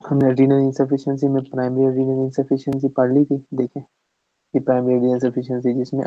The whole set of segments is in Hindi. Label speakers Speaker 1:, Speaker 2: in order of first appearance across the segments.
Speaker 1: हमने एड्रीनल इंसफिशिएंसी में प्राइमरी एड्रीनल इंसफिशिएंसी पढ़ ली थी, देखें कि प्राइमरी एड्रीनल इंसफिशिएंसी जिसमें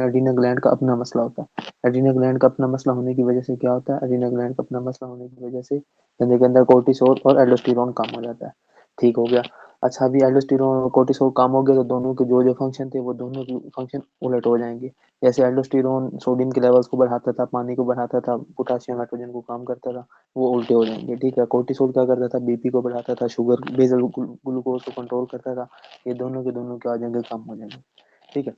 Speaker 1: एड्रीनल ग्लैंड का अपना मसला होता है। एड्रीनल ग्लैंड का अपना मसला होने की वजह से क्या होता है, एड्रीनल ग्लैंड का अपना मसला होने की वजह से बंदे के अंदर कोर्टिसोल और एल्डोस्टेरोन कम हो जाता है। ठीक हो गया। अच्छा, अभी एल्डोस्टेरोन और कोर्टिसोल कम हो गया तो दोनों के जो जो फंक्शन थे वो दोनों के फंक्शन उलट हो जाएंगे। जैसे एल्डोस्टेरोन सोडियम के लेवल्स को बढ़ाता था, पानी को बढ़ाता था, पोटाशियम नाइट्रोजन को काम करता था, वो उल्टे हो जाएंगे। ठीक है। कोर्टिसोल क्या करता था, बीपी को बढ़ाता था, शुगर बेसल ग्लूकोज को कंट्रोल करता था। ये दोनों के दोनों क्या हो जाएंगे, कम हो जाएंगे। ठीक है।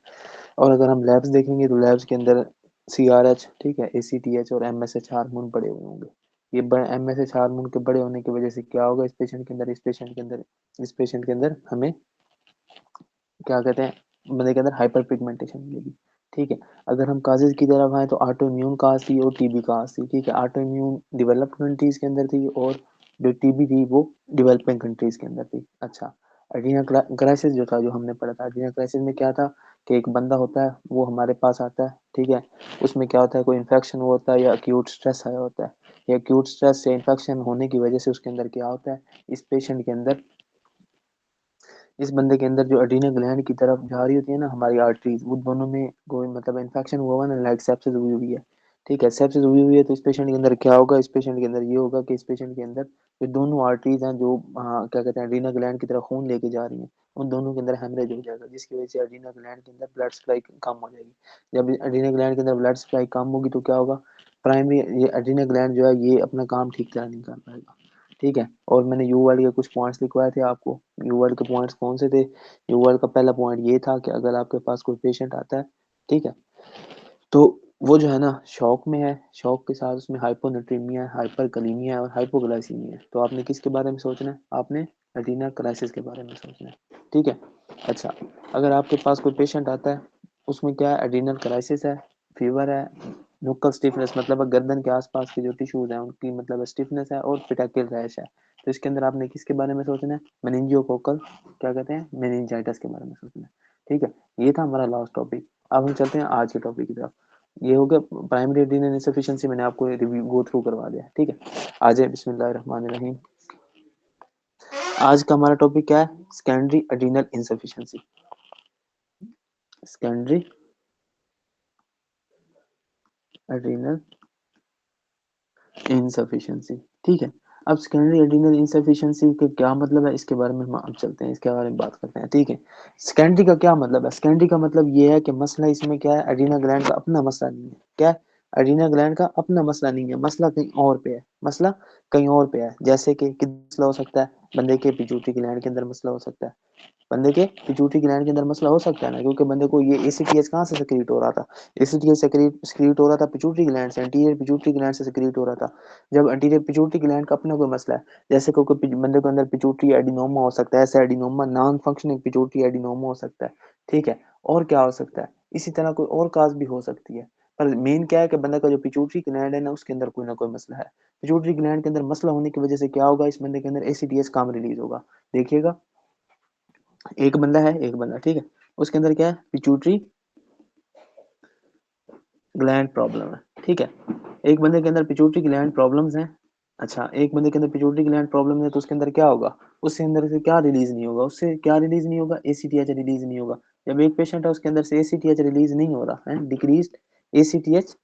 Speaker 1: और अगर हम लैब्स देखेंगे तो लैब्स के अंदर CRH, ठीक है, ACTH और MSH हार्मोन बड़े हुए होंगे। ये MSH हार्मोन के बड़े होने की वजह से क्या होगा, इस पेशेंट के अंदर हमें क्या कहते हैं, बंदे के अंदर हाइपर पिगमेंटेशन मिलेगी। ठीक है। अगर हम काजेज की तरफ आए तो ऑटो इम्यून काज थी और टीबी काज थी। ठीक है। ऑटो इम्यून डेवलप्ड कंट्रीज के अंदर थी और जो टीबी थी वो डेवलपिंग कंट्रीज के अंदर थी। अच्छा, एडीना क्राइसिस जो था, जो हमने पढ़ा था, एडीना क्राइसिस में क्या था कि एक बंदा होता है, वो हमारे पास आता है। ठीक है। उसमें क्या होता है, कोई इन्फेक्शन हुआ होता है या अक्यूट स्ट्रेस आया होता है, या अक्यूट स्ट्रेस से इन्फेक्शन होने की वजह से उसके अंदर क्या होता है, इस पेशेंट के अंदर, इस बंदे के अंदर जो एड्रीनल ग्लैंड की तरफ जा रही होती है ना हमारी आर्टरीज, वो दोनों में कोई मतलब इन्फेक्शन हुआ हुआ ना, लाइक सेप्सिस हुई हुई है। ठीक है। सेप्सिस हुई हुई है तो इस पेशेंट के अंदर क्या होगा, इस पेशेंट के अंदर ये होगा कि इस पेशेंट के अंदर जो दोनों आर्टरीज हैं जो क्या कहते हैं एड्रीनल ग्लैंड की तरफ खून लेके जा रही हैं, उन दोनों के अंदर हेमरेज हो जाएगा, जिसकी वजह से एड्रीनल ग्लैंड के अंदर ब्लड सप्लाई कम हो जाएगी। जब एड्रीनल ग्लैंड के अंदर ब्लड सप्लाई कम होगी तो क्या होगा, प्राइमरी ये एड्रीनल ग्लैंड जो है ये अपना काम ठीक तरह नहीं कर पाएगा। ठीक है। और मैंने यू वर्ल्ड के कुछ पॉइंट्स लिखवाए थे आपको। यू वर्ल्ड के पॉइंट्स कौन से थे, यू वर्ल्ड का पहला पॉइंट ये था कि अगर आपके पास कोई पेशेंट आता है, ठीक है, तो वो जो है ना शॉक में है, शॉक के साथ उसमें हाइपोनेट्रीमिया है, हाइपरकलीमिया है और हाइपोग्लाइसीमिया है, तो आपने किसके बारे में सोचना है, आपने एडिना क्राइसिस के बारे में सोचना है। ठीक है। अच्छा, अगर आपके पास कोई पेशेंट आता है, उसमें क्या है, एडिनल क्राइसिस है, फीवर है, नुक्कल स्टिफनेस मतलब गर्दन के आसपास के जो टिश्यूज हैं उनकी मतलब स्टिफनेस है, और पिटाकिल रैश है, तो इसके अंदर आपने किसके बारे में सोचना है, मेनिंजियोकोकल क्या कहते हैं, मेनिंजाइटिस के बारे में सोचना है। ठीक है। ये था हमारा लास्ट टॉपिक। अब हम चलते हैं आज के टॉपिक की तरफ। ये हो गया प्राइमरी एड्रीनल इनसफिशिएंसी, मैंने आपको रिव्यू गो थ्रू करवा दिया। ठीक है। आ जाए, बिस्मिल्लाहिर्रहमानिर्रहीम। आज का हमारा टॉपिक क्या है, secondary adrenal insufficiency. Secondary adrenal insufficiency. ठीक है। अब सेकेंडरी एड्रीनल इनसफिशिएंसी का क्या मतलब है, इसके बारे में हम अब चलते हैं, इसके बारे में बात करते हैं। ठीक है। सेकेंडरी का क्या मतलब है, सेकेंडरी का मतलब ये है कि मसला इसमें क्या है, एड्रीनल ग्लैंड का अपना मसला नहीं है। क्या है, एड्रीनल ग्लैंड का अपना मसला नहीं है, मसला कहीं और पे है, मसला कहीं और पे है। जैसे कि मसला हो सकता है बंदे के पिट्यूटरी ग्लैंड के अंदर, मसला हो सकता है बंदे के पिट्यूटरी ग्लैंड के अंदर, मसला हो सकता है ना, क्योंकि बंदे को ये एसीटीएच कहाँ से सिक्रीट हो रहा था, एसीटीएच सिक्रीट हो रहा था पिट्यूटरी ग्लैंड से, एंटीरियर पिट्यूटरी ग्लैंड से सिक्रीट हो रहा था। जब एंटीरियर पिट्यूटरी ग्लैंड का अपना कोई मसला है, जैसे कोई बंदे के अंदर पिट्यूटरी एडिनोमा हो सकता है, ऐसा adenoma non functioning pituitary adenoma हो सकता है। ठीक है। और क्या हो सकता है, इसी तरह कोई और काज भी हो सकती है। पर मेन क्या है कि बंदे का जो पिट्यूटरी ग्लैंड है ना, उसके अंदर कोई ना कोई मसला है। पिट्यूटरी ग्लैंड के अंदर मसला होने की वजह से क्या होगा, इस बंदे के अंदर एसीटीएच कम रिलीज होगा। देखिएगा, एक बंदा है, एक बंदा, ठीक है, उसके अंदर क्या है, पिट्यूटरी ग्लैंड प्रॉब्लम है। ठीक है। एक बंदे के अंदर पिट्यूटरी ग्लैंड प्रॉब्लम्स हैं। अच्छा, एक बंदे के अंदर पिट्यूटरी ग्लैंड प्रॉब्लम है तो उसके अंदर क्या होगा, उसके अंदर से क्या रिलीज नहीं होगा, उससे क्या रिलीज नहीं होगा, एसीटीएच रिलीज नहीं होगा। जब एक पेशेंट है उसके अंदर से एसीटीएच रिलीज नहीं हो रहा है, डिक्रीज एसीटीएच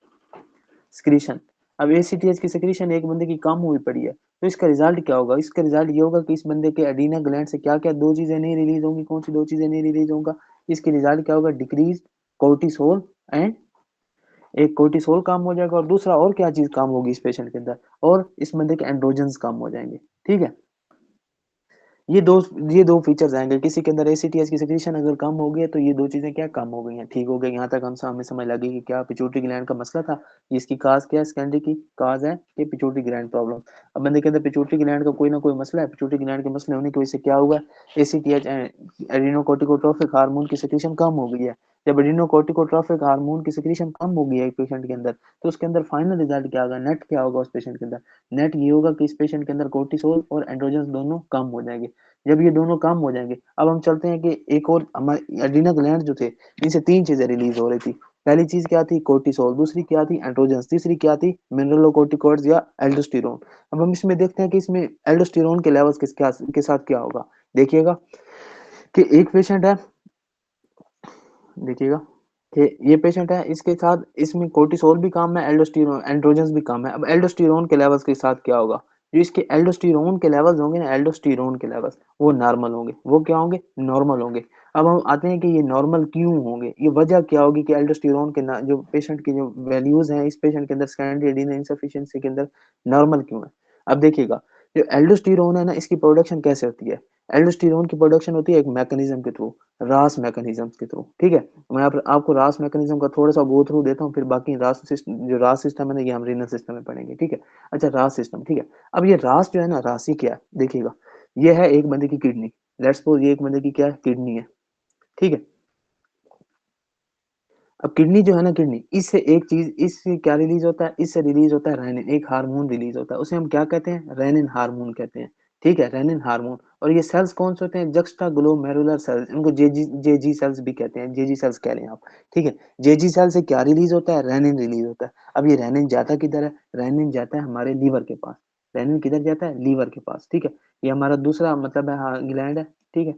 Speaker 1: सिक्रीशन। अब एसीटीएच की सिक्रीशन एक बंदे की कम हुई पड़ी है, तो इसका रिजल्ट क्या होगा, इसका रिजल्ट ये होगा कि इस बंदे के एडीना ग्लैंड से क्या क्या दो चीजें नहीं रिलीज होंगी, कौन सी दो चीजें नहीं रिलीज होंगी, इसके रिजल्ट क्या होगा, डिक्रीज कोर्टिसोल एंड, एक कोर्टिसोल काम हो जाएगा, और दूसरा और क्या चीज काम होगी इस पेशेंट के अंदर, और इस बंदे के एंड्रोजन्स काम हो जाएंगे। ठीक है। ये दो ये दो फीचर्स आएंगे, किसी के अंदर एसीटीएच की सिक्रीशन अगर कम हो गई है तो ये दो चीजें क्या कम हो गई हैं, ठीक हो गई। यहाँ तक हमें समझ लगी कि क्या पिट्यूटरी ग्लैंड का मसला था, इसकी काज क्या है, सेकेंडरी की काज है कि पिट्यूटरी ग्लैंड प्रॉब्लम। अब बंदे के अंदर पिट्यूटरी ग्लैंड का कोई ना कोई मसला है, पिट्यूटरी ग्लैंड के मसले होने की वजह से क्या हुआ, एसीटीएच एडिनोकोर्टिकोट्रोफिक हार्मोन की सिक्रीशन कम हो गई है। जब एडिनोकोर्टिकोट्रोफिक हार्मोन की सिक्रीशन कम हो गई है एक पेशेंट के अंदर, तो उसके अंदर फाइनल रिजल्ट क्या होगा, नेट क्या होगा उस पेशेंट के अंदर, नेट ये होगा कि इस पेशेंट के अंदर कोर्टिसोल और एंड्रोजन दोनों कम हो जाएंगे। जब ये दोनों काम हो जाएंगे, अब हम चलते हैं कि एक और हमारे एड्रीनल ग्लैंड जो थे, इनसे तीन चीजें रिलीज हो रही थी। पहली चीज क्या थी, कोर्टिसोल, दूसरी क्या थी, एंड्रोजन, तीसरी क्या थी, मिनरलोकोर्टिकॉइड्स या एल्डोस्टेरोन। अब हम इसमें देखते हैं कि इसमें एल्डोस्टेरोन के लेवल्स के साथ क्या होगा। देखिएगा कि एक पेशेंट है, देखिएगा कि ये पेशेंट है, इसके साथ इसमें कोर्टिसोल भी काम है, एल्डोस्टेरोन एंड्रोजन भी काम है। अब एल्डोस्टेरोन के लेवल्स के साथ क्या होगा, जो इसके एल्डोस्टेरोन के लेवल्स होंगे ना, एल्डोस्टेरोन के लेवल्स वो नॉर्मल होंगे, वो क्या होंगे, नॉर्मल होंगे। अब हम आते हैं कि ये नॉर्मल क्यों होंगे, ये वजह क्या होगी कि एल्डोस्टेरोन के जो पेशेंट की जो वैल्यूज हैं इस पेशेंट के अंदर सेकेंडरी एडिनल इनसफिशिएंसी के अंदर नॉर्मल क्यों है। अब देखिएगा जो एल्डोस्टेरोन है ना, इसकी प्रोडक्शन कैसे होती है। एल्डोस्टेरोन की प्रोडक्शन होती है एक मैकेनिज्म के थ्रू, रास मैकेनिज्म के थ्रू, ठीक है। मैं आपको रास मैकेनिज्म का थोड़ा सा गो थ्रू देता हूँ, फिर बाकी रास सिस्टम, जो रास सिस्टम है ना, ये हम रीनल सिस्टम में पढ़ेंगे, ठीक है। अच्छा, रास सिस्टम, ठीक है। अब ये रास जो है ना, राशि क्या है, देखिएगा ये है एक बंदे की किडनी, लेट्स सपोज ये एक बंदे की क्या है, किडनी है, ठीक है। अब किडनी जो है ना, किडनी, इससे एक चीज, इससे क्या रिलीज होता है, इससे रिलीज होता है रेनिन, एक हार्मोन रिलीज होता है, उसे हम क्या कहते हैं, रेनिन हार्मोन कहते हैं, ठीक है, रेनिन हार्मोन। और ये सेल्स कौन से होते हैं, जक्स्टा ग्लोमेरुलर सेल्स, इनको जेजी सेल्स भी कहते हैं, जेजी सेल्स कह रहे हैं आप, ठीक है। जेजी सेल से क्या रिलीज होता है, रेनिन रिलीज होता है। अब ये रेनिन जाता किधर है, रेनिन जाता है हमारे लीवर के पास, रेनिन किधर जाता है, लीवर के पास, ठीक है। ये हमारा दूसरा मतलब है, हाँ, ग्लैंड है, ठीक है,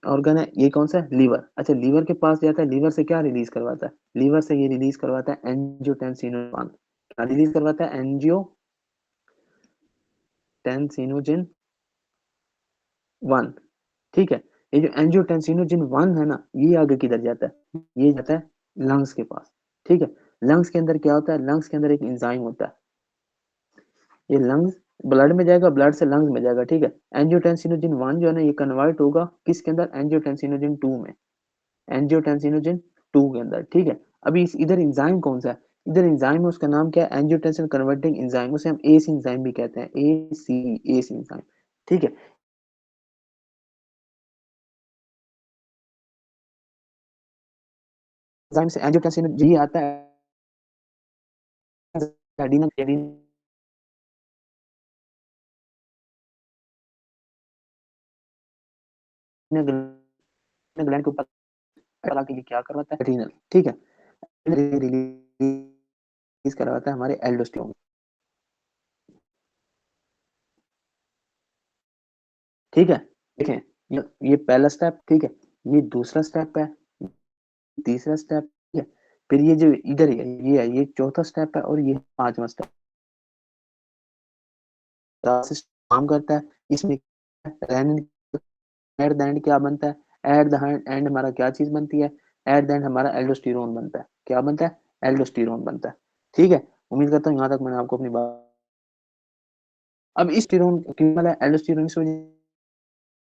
Speaker 1: ऑर्गन है, ये कौन सा है, लीवर। अच्छा, लीवर के पास जाता है, लीवर से क्या रिलीज करवाता है, लीवर से ये रिलीज करवाता है एंजियोटेंसिनोजन, क्या रिलीज करवाता है, एंजियोटेंसिनोजन 1, ठीक है। ये जो एंजियोटेंसिनोजन 1 है ना, ये आगे किधर जाता है, ये जाता है लंग्स के पास, ठीक है। लंग्स के अंदर क्या होता है, लंग्स के अंदर एक एंजाइम होता है, ये लंग्स, ब्लड में जाएगा, ब्लड से लंग्स में जाएगा, ठीक है। एंजियोटेंसिनोजन 1 जो है ना, ये कन्वर्ट होगा किसके अंदर, एंजियोटेंसिनोजन 2 में, एंजियोटेंसिनोजन 2 के अंदर, ठीक है। अभी इस इधर एंजाइम कौन सा है, इधर एंजाइम है, उसका नाम क्या है, एंजियोटेंसिन कन्वर्टिंग एंजाइम, उसे हम एस एंजाइम भी कहते हैं, एस एंजाइम, ठीक है। एंजाइम से एंजियोटेंसिन जी आता है, एडिनल एडिनल ग्लैंड के ऊपर चला के ये क्या करवाता है, एड्रीनल, ठीक है, रिलीज करवाता है हमारे एल्डोस्टेरोन, ठीक है। देखें, ये पहला स्टेप, ठीक है, ये दूसरा स्टेप है, तीसरा स्टेप, ठीक है, फिर ये जो इधर है ये चौथा स्टेप है, और ये पांचवा स्टेप काम करता है। इसमें रेनिन, एट द एंड क्या बनता है, एट द एंड हमारा क्या चीज बनती है, एट द एंड हमारा एल्डोस्टेरोन बनता है, क्या बनता है, एल्डोस्टेरोन बनता है, ठीक है। उम्मीद करता हूँ यहाँ तक मैंने आपको अपनी बात, अब इस स्टेरोन क्यों है, एल्डोस्टेरोन इस वजह,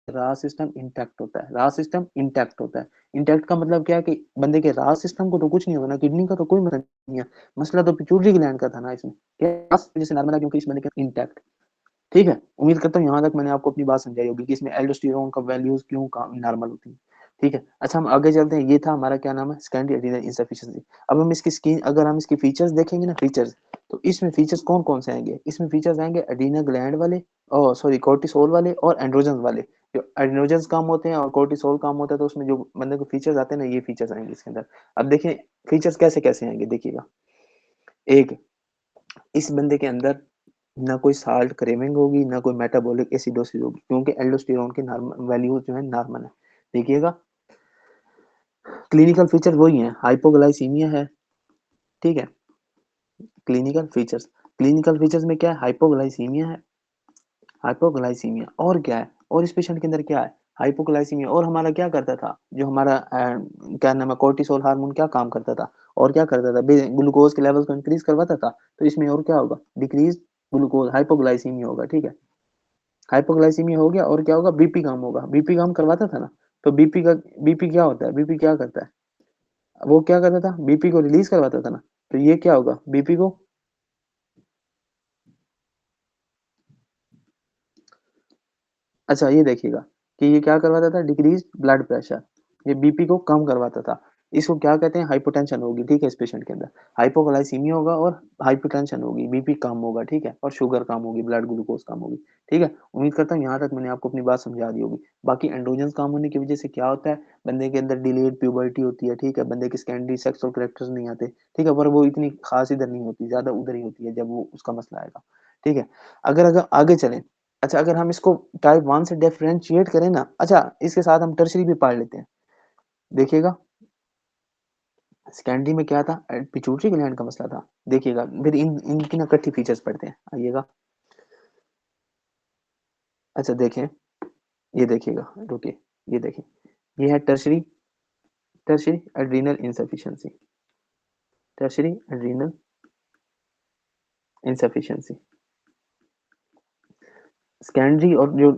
Speaker 1: रास सिस्टम इंटैक्ट होता है, रास सिस्टम इंटैक्ट होता है। इंटैक्ट का मतलब क्या है कि बंदे के रास सिस्टम को तो कुछ नहीं होगा ना, किडनी का तो कोई मतलब नहीं है, मसला तो पिट्यूटरी ग्लैंड का था ना इसमें, क्या रास वजह से नॉर्मल है क्योंकि इस बंदे के इंटैक्ट, ठीक है। उम्मीद करता हूँ यहाँ तक मैंने आपको अपनी बात समझाई होगी कि इसमें एल्डोस्टेरोन का वैल्यूज क्यों नॉर्मल होती है, ठीक है। अच्छा, हम आगे चलते हैं, ये था हमारा क्या नाम है, सेकेंडरी एड्रेनल इनसफिशिएंसी। अब हम इसकी स्क्रीन, अगर हम इसकी फीचर्स देखेंगे ना, फीचर्स, तो इसमें फीचर्स कौन कौन से आएंगे, इसमें फीचर्स आएंगे एड्रीनल ग्लैंड वाले, और सॉरी कोर्टिसोल वाले और एंड्रोजन वाले। जो एड्रोजन काम होते हैं और कोर्टिसोल काम होता है, तो उसमें जो बंदे को फीचर्स आते हैं ना, ये फीचर्स आएंगे इसके अंदर। अब देखें फीचर्स कैसे कैसे आएंगे, देखिएगा, एक, इस बंदे के अंदर ना कोई साल्ट क्रेविंग होगी, ना कोई मेटाबॉलिक एसिडोसिस होगी, क्योंकि एल्डोस्टेरोन की नॉर्मल वैल्यू जो है नॉर्मल है। देखिएगा क्लिनिकल फीचर वही है, हाइपोग्लाइसीमिया है, ठीक है। क्लिनिकल फीचर्स में क्या है, हाइपोग्लाइसीमिया है, हाइपोग्लाइसीमिया, और क्या है, और इस पेशेंट के अंदर क्या है, हाइपोग्लाइसीमिया, और हमारा क्या करता था, जो हमारा क्या नाम है, कोर्टिसोल हार्मोन क्या काम करता था, और क्या करता था, ग्लूकोज के लेवल को इंक्रीज करवाता था, तो इसमें और क्या होगा, डिक्रीज ग्लूकोज, हाइपोग्लाइसीमिया होगा, ठीक है। हाइपोग्लाइसीमिया हो गया, और क्या होगा, बीपी कम होगा, बीपी कम करवाता था ना, तो बीपी क्या होता है, बीपी क्या करता है, वो क्या करता था, बीपी को रिलीज करवाता था ना, तो ये क्या होगा, बीपी को, अच्छा ये देखिएगा कि ये क्या करवाता था, डिक्रीज ब्लड प्रेशर, ये बीपी को कम करवाता था। इसको क्या कहते हैं, हाइपोटेंशन होगी, ठीक है, इस पेशेंट के अंदर हाइपोग्लाइसीमिया होगा और हाइपोटेंशन होगी, बीपी कम होगा, ठीक है, और शुगर कम होगी, ब्लड ग्लूकोज कम होगी, ठीक है। उम्मीद करता हूँ यहाँ तक मैंने आपको अपनी बात समझा दी होगी। बाकी एंड्रोजन्स कम होने की वजह से क्या होता है, बंदे के अंदर डिलेड प्यूबर्टी होती है, ठीक है, बंदे के सेकेंडरी सेक्सुअल कैरेक्टर्स नहीं आते, ठीक है, पर वो इतनी खास इधर नहीं होती, ज्यादा उधर ही होती है जब वो उसका मसला आएगा, ठीक है। अगर अगर आगे चलें, अच्छा अगर हम इसको टाइप 1 से डिफरेंशिएट करें ना, अच्छा इसके साथ हम टर्शरी भी पढ़ लेते हैं, देखिएगा सेकेंडरी में क्या था, पिट्यूटरी ग्लैंड का मसला था, देखिएगा फिर इन इनकी ना इकट्ठी फीचर्स पढ़ते हैं, आइएगा। अच्छा देखें, ये देखिएगा, रुकिए, ये देखें, ये है tertiary, tertiary adrenal insufficiency, tertiary adrenal insufficiency, secondary और जो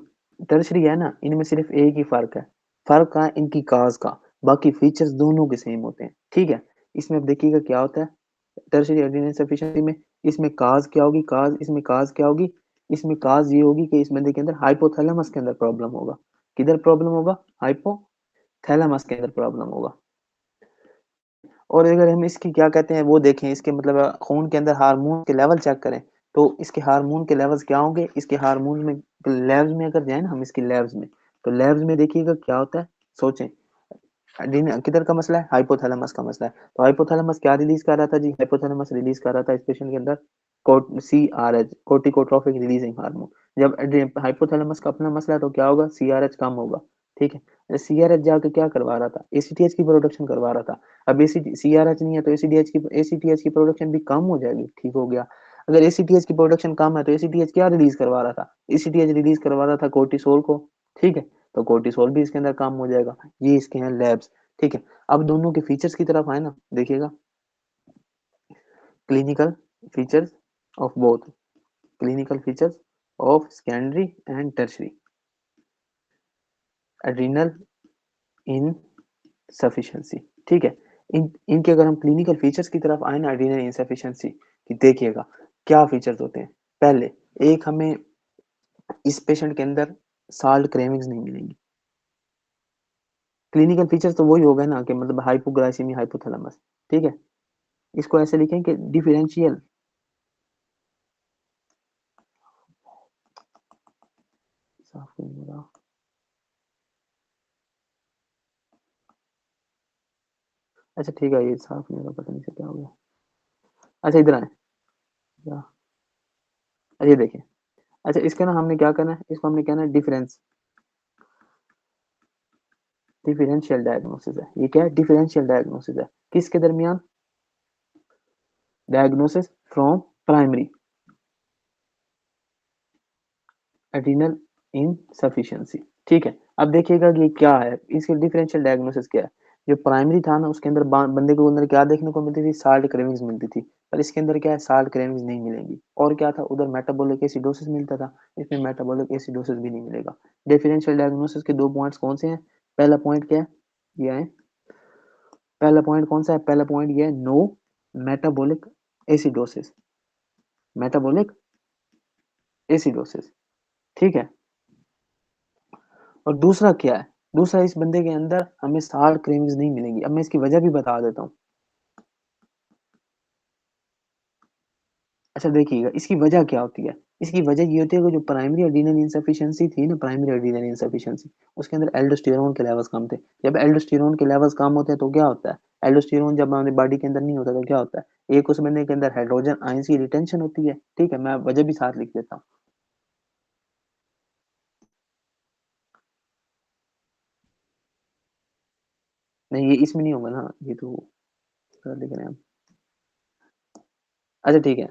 Speaker 1: टर्शरी है ना, इनमें सिर्फ एक ही फर्क है, फर्क का इनकी काज का, बाकी फीचर्स दोनों के सेम होते हैं, ठीक है। इसमें अब देखिएगा क्या होता है, टर्शरी एड्रेनल इंसफिशिएंसी में, इसमें काज क्या होगी, काज इसमें काज क्या होगी, इसमें काज ये होगी कि इस बंदे के अंदर हाइपोथैलेमस के अंदर प्रॉब्लम होगा, किधर प्रॉब्लम होगा, हाइपोथैलेमस के अंदर प्रॉब्लम होगा। और अगर हम इसकी क्या कहते हैं वो देखें, इसके मतलब खून के अंदर हार्मोन के लेवल चेक करें, तो इसके हार्मोन के लेवल्स क्या होंगे, इसके हार्मोन में लैब्स में अगर जाए ना हम इसकी लैब्स में, तो लैब्स में देखिएगा क्या होता है, सोचें, किधर का मसला है, हाइपोथैलेमस का मसला है, तो हाइपोथैलेमस क्या रिलीज कर रहा था जी, हाइपोथैलेमस रिलीज कर रहा था इस पेशेंट के अंदर CRH, कोर्टिकोट्रोपिक रिलीजिंग हार्मोन। जब हाइपोथैलेमस का अपना मसला है तो क्या होगा, CRH कम होगा, ठीक है। CRH जाके क्या करवा रहा था, ACTH की प्रोडक्शन करवा रहा था। अब CRH नहीं है तो ACTH की प्रोडक्शन भी कम हो जाएगी, ठीक हो गया। अगर ACTH की प्रोडक्शन कम है तो ACTH क्या रिलीज करवा रहा था, ACTH रिलीज करवा रहा था कोर्टिसोल को, ठीक है, तो कोर्टिसोल भी इसके अंदर कम हो जाएगा। ये इसके हैं लैब्स, ठीक है। अब दोनों के फीचर्स की तरफ आए ना, देखिएगा clinical features of both, clinical features of secondary and tertiary adrenal insufficiency, ठीक है। इनके अगर हम क्लिनिकल फीचर्स की तरफ आए ना, एड्रिनल इनसफिशिएंसी की, देखिएगा क्या फीचर्स होते हैं। पहले एक हमें इस पेशेंट के अंदर साल्ट क्रेविंग्स नहीं मिलेंगी, क्लिनिकल फीचर्स तो वही हो गए ना कि मतलब हाइपोग्लाइसीमिया हाइपोथैलेमस, ठीक है। इसको ऐसे लिखें कि डिफरेंशियल, साफ नहीं हो रहा, अच्छा ठीक है, ये साफ नहीं हो रहा, पता नहीं से क्या हो गया। अच्छा इधर आए, या अच्छा ये देखें, अच्छा इसका ना हमने क्या करना है, इसको हमने कहना है डिफरेंस, डिफरेंशियल डायग्नोसिस है, ये क्या है, डिफरेंशियल डायग्नोसिस है, किसके दरमियान, diagnosis from primary adrenal insufficiency, ठीक है। अब देखिएगा कि ये क्या है, इसके डिफरेंशियल डायग्नोसिस क्या है। जो प्राइमरी था ना उसके अंदर बंदे को अंदर क्या देखने को मिलती थी, साल्ट क्रेविंग्स मिलती थी, पर इसके अंदर क्या है, साल्ट क्रेविंग्स नहीं मिलेंगी। और क्या था, उधर मेटाबॉलिक एसिडोसिस मिलता था, इसमें मेटाबॉलिक एसिडोसिस भी नहीं मिलेगा। डिफरेंशियल डायग्नोसिस के दो पॉइंट्स कौन से हैं, पहला पॉइंट क्या है, ये है, पहला पॉइंट कौन सा है, पहला पॉइंट ये है, no metabolic acidosis, metabolic acidosis, ठीक है। और दूसरा क्या है, दूसरा इस बंदे के अंदर हमें साल्ट क्रेविंग्स नहीं मिलेंगी। अब मैं इसकी वजह भी बता देता हूँ। अच्छा देखिएगा इसकी वजह क्या होती है, इसकी वजह ये होती है कि जो प्राइमरी एड्रिनल इनसफिशिएंसी थी ना, प्राइमरी एड्रिनल इनसफिशिएंसी, उसके अंदर एल्डोस्टेरोन के लेवल्स कम थे। जब एल्डोस्टेरोन के लेवल्स कम होते हैं तो क्या होता है, एल्डोस्टेरोन जब हमारे बॉडी के अंदर नहीं होता तो क्या होता है, एक उस बंदे के अंदर हाइड्रोजन आयंस की रिटेंशन होती है, ठीक है, मैं वजह भी साथ लिख देता हूँ। नहीं ये इसमें नहीं होगा ना, ये तो गलत लिख रहे हैं हम। अच्छा ठीक है,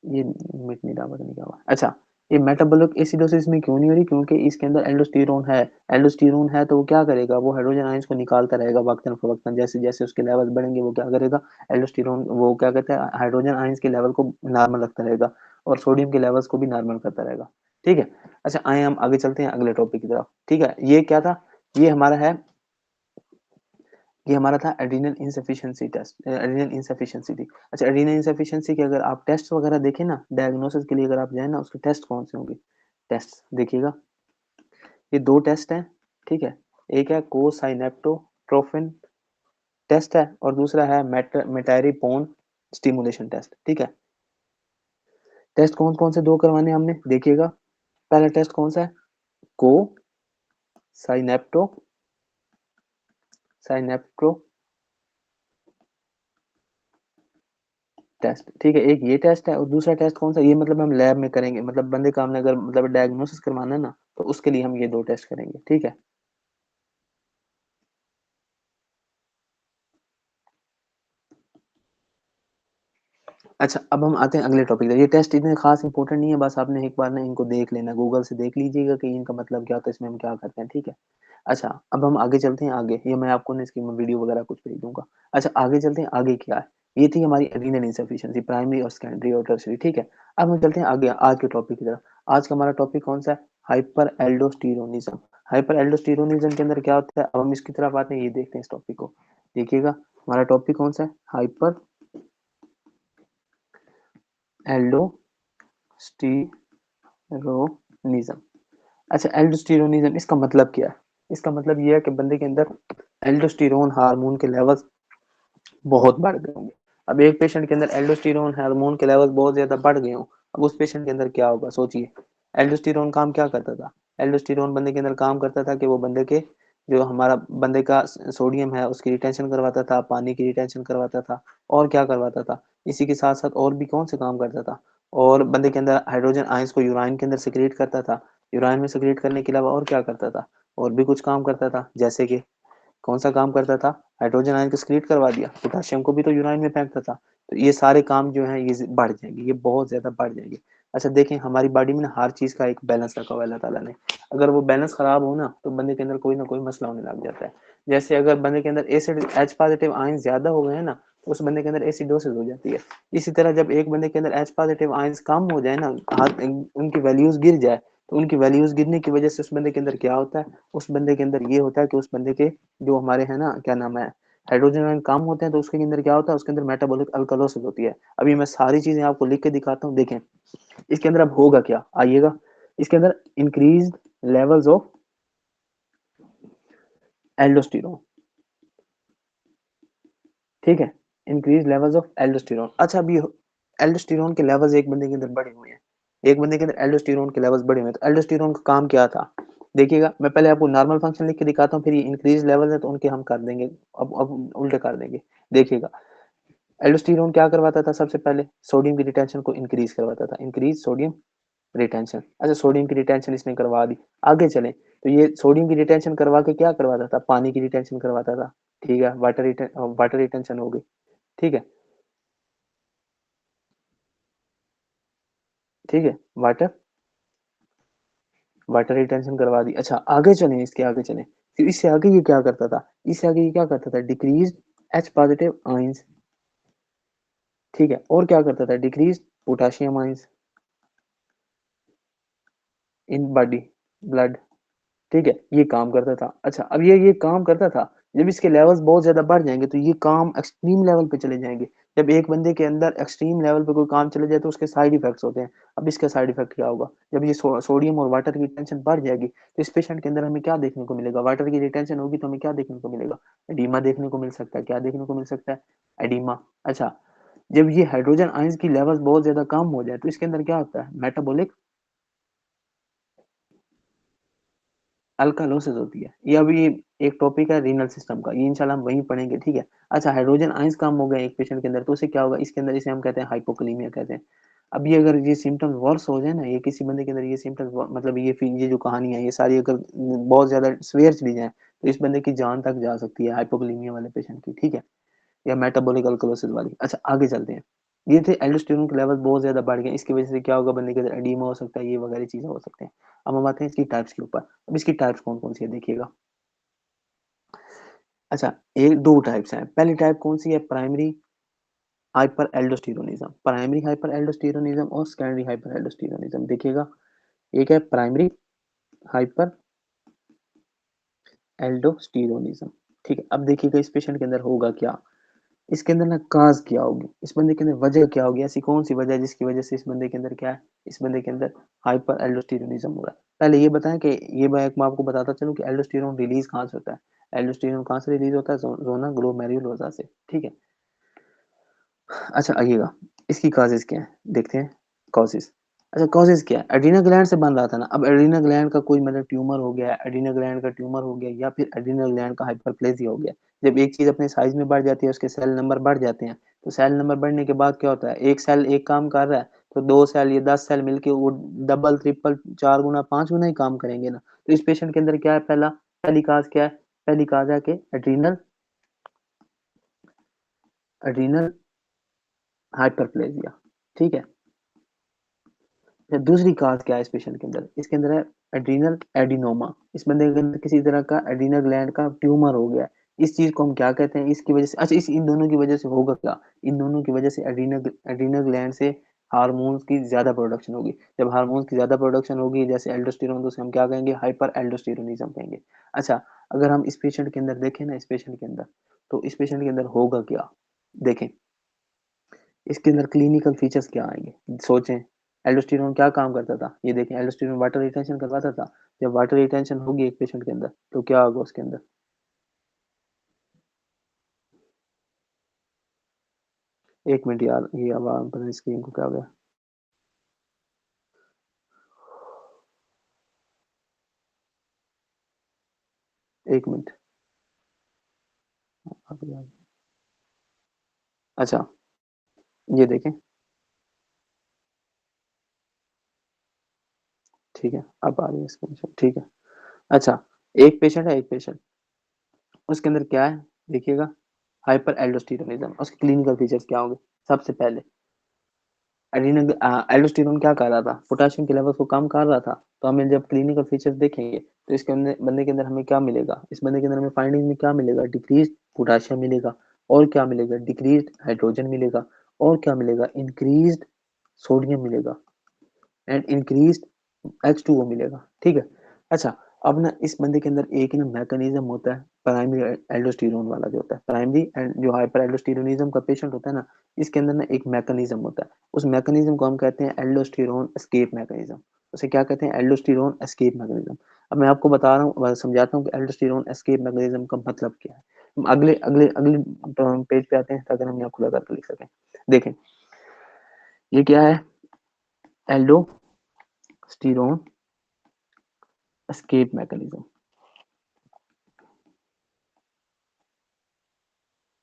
Speaker 1: ये मिट नहीं रहा, पता नहीं क्या हुआ। अच्छा ये मेटाबॉलिक एसिडोसिस में क्यों नहीं हो रही, क्योंकि इसके अंदर एल्डोस्टेरोन है, एल्डोस्टेरोन है तो वो क्या करेगा, वो हाइड्रोजन आयंस को निकालता रहेगा वक्तन फवक्तन, जैसे जैसे उसके लेवल बढ़ेंगे वो क्या करेगा, एल्डोस्टेरोन वो क्या कहते हैं, हाइड्रोजन आयंस के लेवल को नॉर्मल रखता रहेगा और सोडियम के लेवल्स को भी नॉर्मल करता रहेगा, ठीक है। अच्छा आए हम आगे चलते हैं अगले टॉपिक की तरफ, ठीक है। ये क्या था, ये हमारा है, ये हमारा था adrenal insufficiency test, adrenal insufficiency थी। अच्छा एड्रिनल इंसफिशिएंसी के अगर आप टेस्ट वगैरह देखें ना, डायग्नोसिस के लिए अगर आप जाए ना, उसके टेस्ट कौन से होंगे, टेस्ट देखिएगा, ये दो टेस्ट हैं, ठीक है। एक है कोसाइनेप्टोट्रोपिन टेस्ट है और दूसरा है मेटारिपोन स्टिमुलेशन टेस्ट। ठीक है, टेस्ट कौन कौन से दो करवाने हमने, देखिएगा। पहला टेस्ट कौन सा है, को साइनेप्टो साइनेप्टो टेस्ट। ठीक है, एक ये टेस्ट है और दूसरा टेस्ट कौन सा, ये मतलब हम लैब में करेंगे, मतलब बंदे का हमने अगर मतलब डायग्नोसिस करवाना है ना, तो उसके लिए हम ये दो टेस्ट करेंगे। ठीक है, अच्छा अब हम आते हैं अगले टॉपिक पे। ये टेस्ट इतने खास इंपॉर्टेंट नहीं है, बस आपने एक बार ना इनको देख लेना, गूगल से देख लीजिएगा कि इनका मतलब क्या होता है, इसमें हम क्या करते हैं। ठीक है, अच्छा अब हम आगे चलते हैं आगे, ये मैं आपको ना इसकी वीडियो वगैरह कुछ भेज दूंगा। अच्छा आगे चलते हैं, आगे क्या है, ये थी हमारी एड्रीनल इंसफिशिएंसी, प्राइमरी और सेकेंडरी और टर्शियरी। ठीक है, अब हम चलते हैं आगे आज के टॉपिक की तरफ। आज का हमारा टॉपिक कौन सा है, हाइपर एल्डोस्टेरोनिज्म। हाइपर एल्डोस्टेरोनिज्म के अंदर क्या होता है, अब हम इसकी तरफ आते हैं, ये देखते हैं इस टॉपिक को। देखिएगा हमारा टॉपिक कौन सा है, हाइपर एल्डोस्टेरोनिज्म। अच्छा एल्डोस्टेरोनिज्म इसका मतलब क्या है, इसका मतलब ये है कि बंदे के अंदर एल्डोस्टेरोन हार्मोन के लेवल बहुत बढ़ गए होंगे। अब एक पेशेंट के अंदर एल्डोस्टेरोन हार्मोन के लेवल बहुत ज्यादा बढ़ गए हों, अब उस पेशेंट के अंदर क्या होगा सोचिए। एल्डोस्टेरोन काम क्या करता था, एल्डोस्टेरोन बंदे के अंदर काम करता था कि वो बंदे के जो हमारा बंदे का सोडियम है उसकी रिटेंशन करवाता था, पानी की रिटेंशन करवाता था, और क्या करवाता था, इसी के साथ साथ और भी कौन से काम करता था, और बंदे के अंदर हाइड्रोजन आयंस को यूराइन के अंदर सिक्रेट करता था। यूराइन में सिक्रेट करने के अलावा और क्या करता था, और भी कुछ काम करता था, जैसे कि कौन सा काम करता था, हाइड्रोजन आयन को सक्रीट करवा दिया, पोटेशियम को भी तो यूराइन में फेंकता था। तो ये सारे काम जो है ये बढ़ जाएंगे, ये बहुत ज्यादा बढ़ जाएंगे। अच्छा देखें हमारी बॉडी में ना हर चीज का एक बैलेंस रखा हुआ है अल्लाह ताला ने, अगर वो बैलेंस खराब हो ना तो बंदे के अंदर कोई ना कोई मसला होने लग जाता है। जैसे अगर बंदे के अंदर एसिड एच पॉजिटिव आयन ज्यादा हो गए हैं ना, तो उस बंदे के अंदर एसिडोसिस हो जाती है। इसी तरह जब एक बंदे के अंदर एच पॉजिटिव आयंस कम हो जाए ना, उनकी वैल्यूज गिर जाए, तो उनकी वैल्यूज गिरने की वजह से उस बंदे के अंदर क्या होता है, उस बंदे के अंदर ये होता है कि उस बंदे के जो हमारे है ना क्या नाम है, हाइड्रोजन आयन कम होते हैं, तो उसके अंदर क्या होता है, उसके अंदर मेटाबॉलिक अल्कलोसिस होती है। अभी मैं सारी चीजें आपको लिख के दिखाता हूँ, देखें इसके अंदर अब होगा क्या, आइएगा। इसके अंदर इंक्रीज लेवल्स ऑफ एल्डोस्टेरोन। ठीक है, इंक्रीज लेवल्स ऑफ एल्डोस्टेरोन। अच्छा अभी एल्डोस्टेरोन के लेवल्स एक बंदे के अंदर बढ़े हुए हैं, एक बंदे के अंदर एल्डोस्टेरोन के लेवल्स बढ़े हुए हैं, तो एल्डोस्टेरोन का काम क्या था, देखिएगा मैं पहले आपको नॉर्मल फंक्शन लिख के दिखाता हूँ, फिर ये इंक्रीज लेवल है तो उनके हम कर देंगे, अब उल्टे कर देंगे। देखिएगा एल्डोस्टेरोन क्या करवाता था, सबसे पहले सोडियम की रिटेंशन को इंक्रीज करवाता था, इंक्रीज सोडियम रिटेंशन। अच्छा सोडियम की रिटेंशन इसने करवा दी, आगे चले तो ये सोडियम की रिटेंशन करवा के क्या करवाता था, पानी की रिटेंशन करवाता था। ठीक है, वाटर रिटेंशन हो गई। ठीक है, ठीक है, वाटर वाटर रिटेंशन करवा दी। अच्छा आगे चले, इसके आगे चले, फिर इससे आगे ये क्या करता था, इससे आगे ये क्या करता था, डिक्रीज एच पॉजिटिव आयंस। ठीक है, और क्या करता था, decrease potassium ions in body blood. ठीक है, ये काम करता था। अच्छा अब ये काम करता था, जब इसके लेवल्स बहुत ज्यादा बढ़ जाएंगे तो ये काम एक्सट्रीम लेवल पे चले जाएंगे। जब एक बंदे के अंदर एक्सट्रीम लेवल पे कोई काम चले जाए तो उसके साइड इफेक्ट्स होते हैं। अब इसका साइड इफेक्ट क्या होगा, जब ये सोडियम और वाटर की टेंशन बढ़ जाएगी तो इस पेशेंट के अंदर हमें क्या देखने को मिलेगा, वाटर की रिटेंशन होगी तो हमें क्या देखने को मिलेगा, एडीमा देखने को मिल सकता है। क्या देखने को मिल सकता है, एडीमा। अच्छा जब ये हाइड्रोजन आयंस की लेवल्स बहुत ज्यादा कम हो जाए तो इसके अंदर क्या होता है, मेटाबॉलिक अल्कालोसिस होती है। ये अभी एक टॉपिक है रीनल सिस्टम का, ये इंशाल्लाह हम वहीं पढ़ेंगे। ठीक है, अच्छा हाइड्रोजन आयंस कम हो गए एक पेशेंट के अंदर तो उसे क्या होगा, इसके अंदर इसे हम कहते हैं हाइपोकलीमिया कहते हैं। अब ये अगर ये सिम्टम्स वर्स हो जाए ना, ये किसी बंदे के अंदर ये सिम्टम्स मतलब ये जो कहानी है ये सारी अगर बहुत ज्यादा सीवियर चली जाए तो इस बंदे की जान तक जा सकती है, हाइपोकलीमिया वाले पेशेंट की। ठीक है, या मेटाबॉलिक अल्कलोसिस वाली। अच्छा आगे चलते हैं, ये थे एल्डोस्टेरोन के लेवल बहुत ज्यादा बढ़ गए, इसकी वजह से क्या होगा, बंदे के अंदर एडीमा हो सकता है, ये वगैरह चीजें हो सकते हैं। अब हम आते हैं इसकी टाइप्स के ऊपर। अब इसकी टाइप्स कौन कौन सी है देखिएगा। अच्छा एक दो टाइप्स हैं, पहली टाइप कौन सी है, primary hyper aldosteronism, primary hyper aldosteronism और सेकेंडरी हाइपर एल्डोस्टेरोनिज्म। देखिएगा एक है प्राइमरी हाइपर एल्डोस्टेरोनिज्म। ठीक है, अब देखिएगा इस पेशेंट के अंदर होगा क्या, इसके अंदर ना काज क्या होगी, इस बंदे के अंदर वजह क्या होगी, ऐसी कौन सी वजह है जिसकी वजह से इस बंदे के अंदर क्या है, इस बंदे के अंदर हाइपर एल्डोस्टेरोनिज्म हो रहा है। पहले ये बताएं कि ये मैं आपको बताता चलूं कि एल्डोस्टेरोन रिलीज कहाँ से होता है। एल्डोस्टेरोन कहाँ से रिलीज होता है? जोना ग्लोमेरुलोसा से, ठीक है। अच्छा आइएगा, इसकी कॉजेज क्या है देखते हैं। कॉजेज, अच्छा कॉजेज क्या है? एड्रीनल ग्लैंड से बन रहा था ना, अब एड्रीनल ग्लैंड का कोई मतलब ट्यूमर हो गया, एड्रीनल ग्लैंड का ट्यूमर हो गया, या फिर एड्रीनल ग्लैंड का हाइपरप्लेजिया हो गया। जब एक चीज अपने साइज में बढ़ जाती है, उसके सेल नंबर बढ़ जाते हैं, तो सेल नंबर बढ़ने के बाद क्या होता है, एक सेल एक काम कर रहा है तो 2 सेल या 10 सेल मिलके वो डबल ट्रिपल 4 गुना 5 गुना ही काम करेंगे ना। तो इस पेशेंट के अंदर क्या है, पहली काज क्या है? पहली काज है कि एड्रीनल एड्रीनल हाइपरप्लेजिया, ठीक है। या दूसरी काज क्या है इस पेशेंट के अंदर? इसके अंदर है एड्रीनल एडिनोमा। इस बंदे के अंदर किसी तरह का एड्रीनल ग्लैंड का ट्यूमर हो गया। इस चीज को हम क्या कहते हैं? इसकी वजह से, अच्छा इस इन दोनों की वजह से होगा क्या? इन दोनों की वजह से एड्रीनल एड्रीनल ग्लैंड से हार्मोन्स की ज्यादा प्रोडक्शन होगी। जब हार्मोन्स की ज्यादा प्रोडक्शन होगी, जैसे एल्डोस्टेरोन, तो उसे हम क्या कहेंगे? हाइपर एल्डोस्टेरोनिज्म कहेंगे। अच्छा, अगर हम इस पेशेंट के अंदर देखें ना, इस पेशेंट के अंदर, तो इस पेशेंट के अंदर होगा क्या देखें। इसके अंदर क्लिनिकल फीचर्स क्या आएंगे सोचें। एल्डोस्टेरोन क्या काम करता था, ये देखें, एल्डोस्टेरोन वाटर रिटेंशन करवाता था। जब वाटर रिटेंशन होगी एक पेशेंट के अंदर, तो क्या होगा उसके अंदर? एक मिनट यार, ये आवाज पता नहीं स्क्रीन को क्या हो गया। एक मिनट। अच्छा, ये देखें, ठीक है, अब आ रही है स्क्रीन, ठीक है। अच्छा, एक पेशेंट है, एक पेशेंट, उसके अंदर क्या है देखिएगा, हाइपर एल्डोस्टेरोनिज्म। उसके क्लिनिकल फीचर्स क्या होंगे? सबसे पहले एडिनल एल्डोस्टेरोन क्या कर रहा था, पोटेशियम के लेवल को कम कर रहा था। तो हमें जब क्लिनिकल फीचर्स देखेंगे, तो इसके अंदर बंदे के अंदर हमें क्या मिलेगा? इस बंदे के अंदर हमें फाइंडिंग में क्या मिलेगा? डिक्रीज पोटेशियम मिलेगा, और क्या मिलेगा? डिक्रीज हाइड्रोजन मिलेगा, और क्या मिलेगा? इंक्रीज सोडियम मिलेगा, एंड इंक्रीज H2O मिलेगा, ठीक है। अच्छा, अब ना इस बंदे के अंदर एक ना मैकेनिज्म होता है, प्राइमरी एल्डोस्टेरोन वाला जो होता है, प्राइमरी एंड जो हाइपर एल्डोस्टेरोनिज्म का पेशेंट होता है ना, इसके अंदर ना एक मैकेनिज्म होता है। उस मैकेनिज्म को हम कहते हैं एल्डोस्टेरोन एस्केप मैकेनिज्म। उसे क्या कहते हैं? Aldosterone escape mechanism. अब मैं आपको बता रहा हूँ, समझाता हूँ कि एल्डोस्टेरोन एस्केप मैकेनिज्म का मतलब क्या है। हम अगले अगले अगले पेज पे आते हैं, ताकि हम यहाँ खुला करके लिख सकें। देखें, ये क्या है? Aldosterone escape mechanism.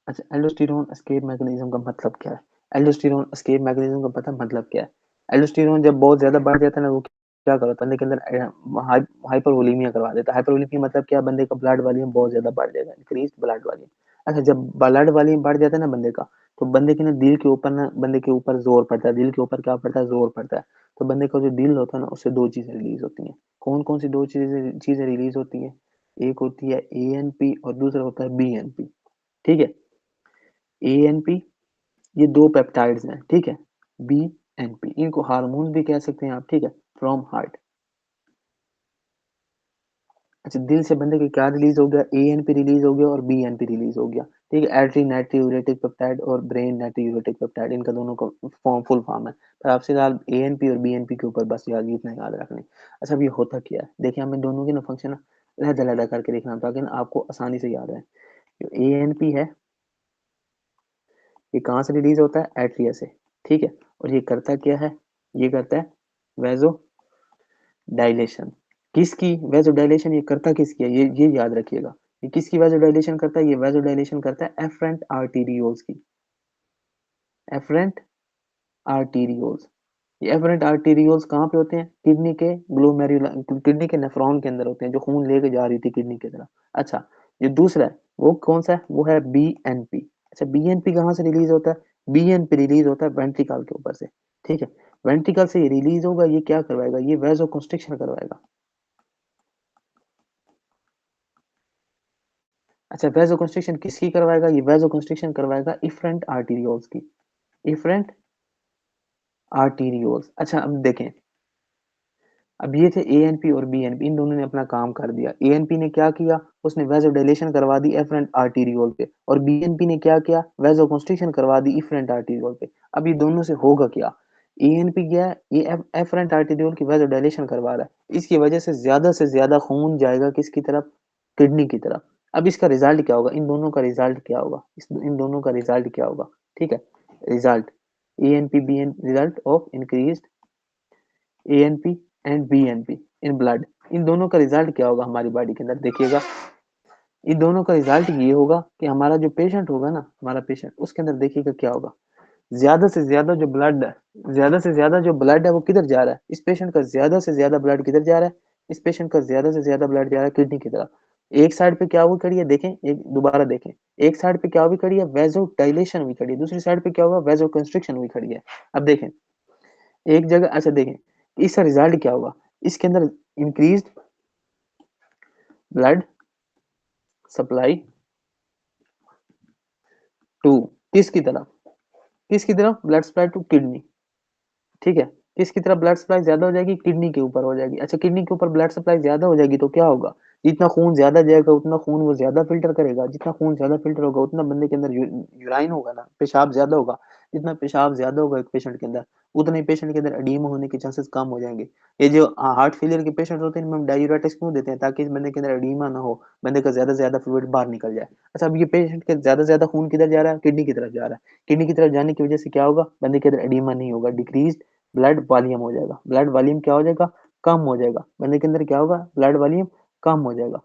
Speaker 1: अच्छा, एल्डोस्टेरोन एस्केप मैकेनिज्म का मतलब क्या है? एल्डोस्टेरोन एस्केप मैकेनिज्म का पता मतलब क्या है? एल्डोस्टेरोन जब बहुत ज्यादा बढ़ जाता है ना, वो क्या करता है, बंदे के अंदर हाइपरवोलीमिया करवा देता है। हाइपरवोलीमिया मतलब क्या? बंदे का ब्लड वॉल्यूम बहुत ज्यादा बढ़ जाएगा, इंक्रीज ब्लड वॉल्यूम। अच्छा, जब ब्लड वॉल्यूम बढ़ जाता है ना बंदे का, तो बंदे के ना दिल के ऊपर ना, बंदे के ऊपर जोर पड़ता है। दिल के ऊपर क्या पड़ता है? जोर पड़ता है। तो बंदे का जो दिल होता है ना, उससे दो चीजें रिलीज होती हैं। कौन कौन सी दो चीजें चीजें रिलीज होती हैं? एक होती है ANP, और दूसरा होता है BNP, ठीक है। ANP, ये दो पेप्टाइड्स हैं, ठीक है। BNP, इनको हार्मोन भी कह सकते हैं आप, ठीक है, फ्रॉम हार्ट। अच्छा, दिल से बंदे के क्या रिलीज हो गया? ANP रिलीज हो गया और BNP रिलीज हो गया, ठीक है। एड्री नाइट्रियूरेटिक पेप्टाइड और ब्रेन नाइट्रियूरेटिक पेप्टाइड, इनका दोनों का फुल फॉर्म है। पर आपसे फिलहाल ANP और BNP के ऊपर बस याद, इतना याद रख लें। अच्छा, अब ये होता क्या है देखिए, हमें दोनों के ना फंक्शन अलग अलग करके देखना, ताकि ना आपको आसानी से याद है। जो ANP है, ये कहाँ से रिलीज होता है? एट्रिया से, ठीक है। और ये करता क्या है? ये करता है वेजो डायलेशन। किसकी वेजो डायलेशन? ये करता किसकी है? ये याद रखिएगा। ये किसकी वेजो डायलेशन करता है? ये वेजो डायलेशन करता है एफरेंट आर्टीरियोल्स की। Afferent arterioles. ये एफरेंट आर्टीरियोल्स कहाँ पे होते हैं? किडनी के ग्लोमेरुलर, किडनी के नेफ्रॉन के अंदर होते हैं, जो खून लेके जा रही थी किडनी की तरफ। अच्छा, ये दूसरा है, वो कौन सा है? वो है BNP। अच्छा, BNP कहाँ से रिलीज होता है? BNP रिलीज होता है वेंट्रिकल के ऊपर से, ठीक है। वेंट्रिकल से ये रिलीज होगा, ये क्या करवाएगा? ये वेजो कंस्ट्रिक्शन करवाएगा। अच्छा, वेजो कंस्ट्रिक्शन किसकी करवाएगा? ये वेजो कंस्ट्रिक्शन करवाएगा इफरेंट आर्टीरियोल्स की। Efferent arterioles. अच्छा, अब देखें, अब ये थे ANP और BNP, इन दोनों ने अपना काम कर दिया। ANP ने क्या किया? उसने वेजोडाइलेशन करवा दी एफरेंट आर्टीरियोल पे, और BNP ने क्या किया? वेजोकंस्ट्रिक्शन करवा दी इफरेंट आर्टीरियोल पे। अब ये दोनों से होगा क्या? ईएनपी क्या है, ये एफरेंट आर्टेरियोल की वजह डायलेशन करवा रहा है, इसकी वजह से ज्यादा खून जाएगा किसकी तरफ, किडनी की तरफ। अब इसका रिजल्ट क्या होगा, इन दोनों का रिजल्ट क्या होगा, इन दोनों का रिजल्ट क्या होगा, ठीक है। Result ANP BN, result of increased ANP and BNP in blood, इन दोनों का रिजल्ट क्या होगा हमारी बॉडी के अंदर, देखिएगा। इन दोनों का रिजल्ट ये होगा कि हमारा जो पेशेंट होगा ना, हमारा पेशेंट, उसके अंदर देखिएगा क्या होगा, ज्यादा से ज्यादा जो ब्लड है, ज्यादा से ज्यादा जो ब्लड है वो किधर जा रहा है, इस पेशेंट का ज्यादा से ज्यादा ब्लड किधर जा रहा है, इस पेशेंट का ज्यादा से ज्यादा ब्लड जा रहा है किडनी की तरफ। एक साइड पे क्या हुई खड़ी है, देखें, एक दोबारा देखें, एक साइड पे क्या हुई खड़ी है, वेजो डायलेशन हुई खड़ी है, दूसरी साइड पे क्या हुआ, वेजो कंस्ट्रिक्शन हुई खड़ी है। अब देखें एक जगह, अच्छा देखें इसका रिजल्ट क्या होगा, इसके अंदर इंक्रीज ब्लड सप्लाई टू, किसकी तरफ, किसकी तरफ, ब्लड सप्लाई टू किडनी, ठीक है। किसकी तरफ ब्लड सप्लाई ज्यादा हो जाएगी, किडनी के ऊपर हो जाएगी। अच्छा किडनी के ऊपर ब्लड सप्लाई ज्यादा हो जाएगी तो क्या होगा, जितना खून ज्यादा जाएगा उतना खून वो ज्यादा फिल्टर करेगा, जितना खून ज्यादा फिल्टर होगा उतना बंदे के अंदर यूराइन होगा ना, पेशाब ज्यादा होगा, जितना पेशाब ज्यादा होगा एक पेशेंट के अंदर, उतने ही पेशेंट के अंदर एडीमा होने के चांसेस कम हो जाएंगे। ये जो हार्ट फेलियर के पेशेंट होते हैं इनमें हम डायूरेटिक्स क्यों देते हैं, ताकि इस बंदे के अंदर एडीमा ना हो, बंदे का ज्यादा से ज्यादा फ्लूइड बाहर निकल जाए। अच्छा अब ये पेशेंट के ज्यादा से ज्यादा खून किधर जा रहा है, किडनी की तरफ जा रहा है, किडनी की तरफ जाने की वजह से क्या होगा, बंदे के अंदर एडीमा नहीं होगा, डिक्रीज ब्लड वॉल्यूम हो जाएगा, ब्लड वॉल्यूम क्या हो जाएगा, कम हो जाएगा, बंदे के अंदर क्या होगा, ब्लड वॉल्यूम कम हो जाएगा।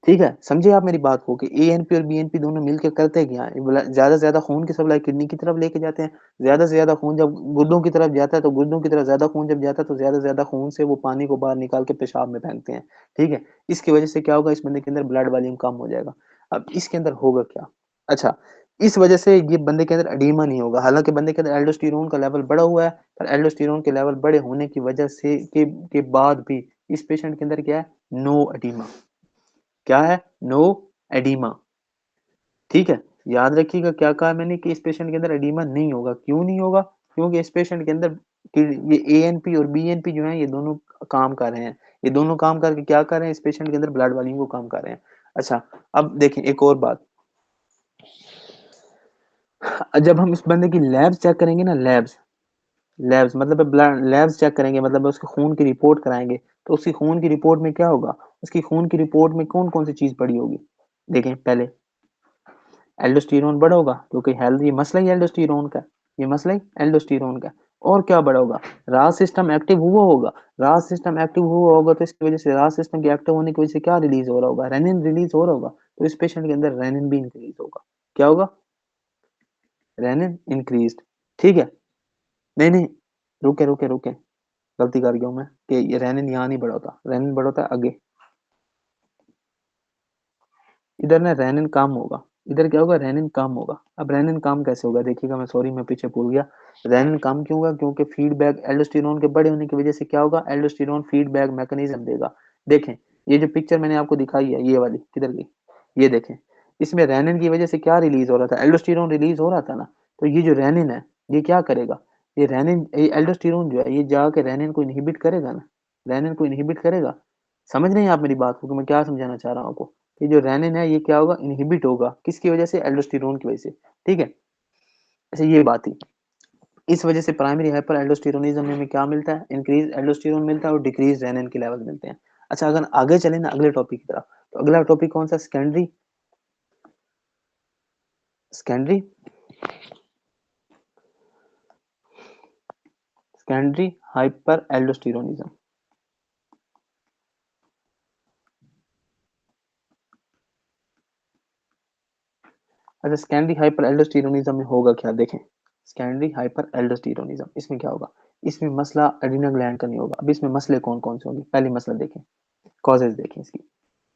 Speaker 1: ठीक है, समझे आप मेरी बात को, कि एएनपी और बीएनपी दोनों मिलकर करते क्या है, ज्यादा से ज्यादा खून की सप्लाई किडनी की तरफ लेके जाते हैं, ज्यादा से ज्यादा खून जब गुर्दों की तरफ जाता है तो गुर्दों की तरफ ज्यादा खून जब जाता है तो ज्यादा से ज्यादा खून से वो पानी को बाहर निकाल के पेशाब में फेंकते हैं। ठीक है, इसकी वजह से क्या होगा, इस बंदे के अंदर ब्लड वॉल्यूम कम हो जाएगा। अब इसके अंदर होगा क्या, अच्छा इस वजह से ये बंदे के अंदर एडीमा नहीं होगा, हालांकि बंदे के अंदर एल्डोस्टेरोन का लेवल बढ़ा हुआ है, पर एल्डोस्टेरोन के लेवल बड़े होने की वजह से के बाद भी इस पेशेंट के अंदर क्या है, नो एडीमा, क्या है, नो एडीमा। ठीक है, याद रखिएगा क्या कहा मैंने, कि इस पेशेंट के अंदर एडीमा नहीं होगा, क्यों नहीं होगा, क्योंकि इस पेशेंट के अंदर ये एएनपी और बीएनपी जो है ये दोनों काम कर रहे हैं, ये दोनों काम करके क्या कर रहे हैं, इस पेशेंट के अंदर ब्लड वॉल्यूम को कम कर रहे हैं। अच्छा अब देखें एक और बात, जब हम इस बंदे की लैब्स चेक करेंगे ना, लैब्स, लैब्स मतलब ब्लड लैब्स चेक करेंगे, मतलब उसके खून की रिपोर्ट कराएंगे, तो उसकी खून की रिपोर्ट में क्या होगा, उसकी खून की रिपोर्ट में कौन कौन सी चीज पड़ी होगी। देखें पहले एल्डोस्टेरोन बढ़ा होगा, क्योंकि हेल्थ ये मसला ही एल्डोस्टेरोन का, ये मसला ही एल्डोस्टेरोन का। और क्या बढ़ा होगा, रास सिस्टम एक्टिव हुआ होगा, रास सिस्टम एक्टिव हुआ होगा तो इसकी वजह से रास सिस्टम के एक्टिव होने की वजह से क्या रिलीज हो रहा होगा, रेनिन रिलीज हो रहा होगा, तो इस पेशेंट के अंदर रेनिन भी इंक्रीज होगा, क्या होगा, रेनिन इंक्रीज। ठीक है, नहीं नहीं, रुके रुके रुके, गलती कर गया हूं मैं, कि ये रेनिन यहाँ नहीं बढ़ा होता, रेनिन बढ़ा होता है आगे, इधर ना रेनिन काम होगा, इधर क्या होगा, रेनिन काम होगा। अब रेनिन काम कैसे होगा, देखिएगा, मैं सॉरी मैं पीछे भूल गया, रेनिन काम क्यों होगा, क्योंकि फीडबैक एल्डोस्टेरोन के बड़े होने की वजह से क्या होगा, एल्डोस्टेरोन फीडबैक मैकेनिज्म देगा। देखें ये जो पिक्चर मैंने आपको दिखाई है, ये वाली किधर गई, ये देखें, इसमें रेनिन की वजह से क्या रिलीज हो रहा था, एल्डोस्टेरोन रिलीज हो रहा था ना, तो ये जो रेनिन है ये क्या करेगा, ये रेनिन, ये एल्डोस्टेरोन जो है ये जाके रेनिन को इनहिबिट करेगा ना, रेनिन को इनहिबिट करेगा। समझ रहे हैं आप मेरी बात को, कि मैं क्या समझाना चाह रहा हूँ आपको, ये जो रेनिन है ये क्या होगा, इनहिबिट होगा, किसकी वजह से, एल्डोस्टेरोन की वजह से। ठीक है, अच्छा ये बात थी, इस वजह से प्राइमरी हाइपर एल्डोस्टेरोनिज्म में क्या मिलता है, इंक्रीज एल्डोस्टेरोन मिलता है और डिक्रीज रेनिन के लेवल मिलते हैं। अच्छा अगर आगे चले ना अगले टॉपिक की तरफ, तो अगला टॉपिक कौन सा, secondary, secondary, secondary hyper aldosteronism. अच्छा सेकेंडरी हाइपर एल्डोस्टेरोनिज्म में होगा क्या, देखें, सेकेंडरी हाइपर एल्डोस्टेरोनिज्म इसमें क्या होगा, इसमें मसला एड्रिनल ग्लैंड का नहीं होगा। अब इसमें मसले कौन कौन से होंगे, पहली मसला देखें, कॉजेज देखें इसकी,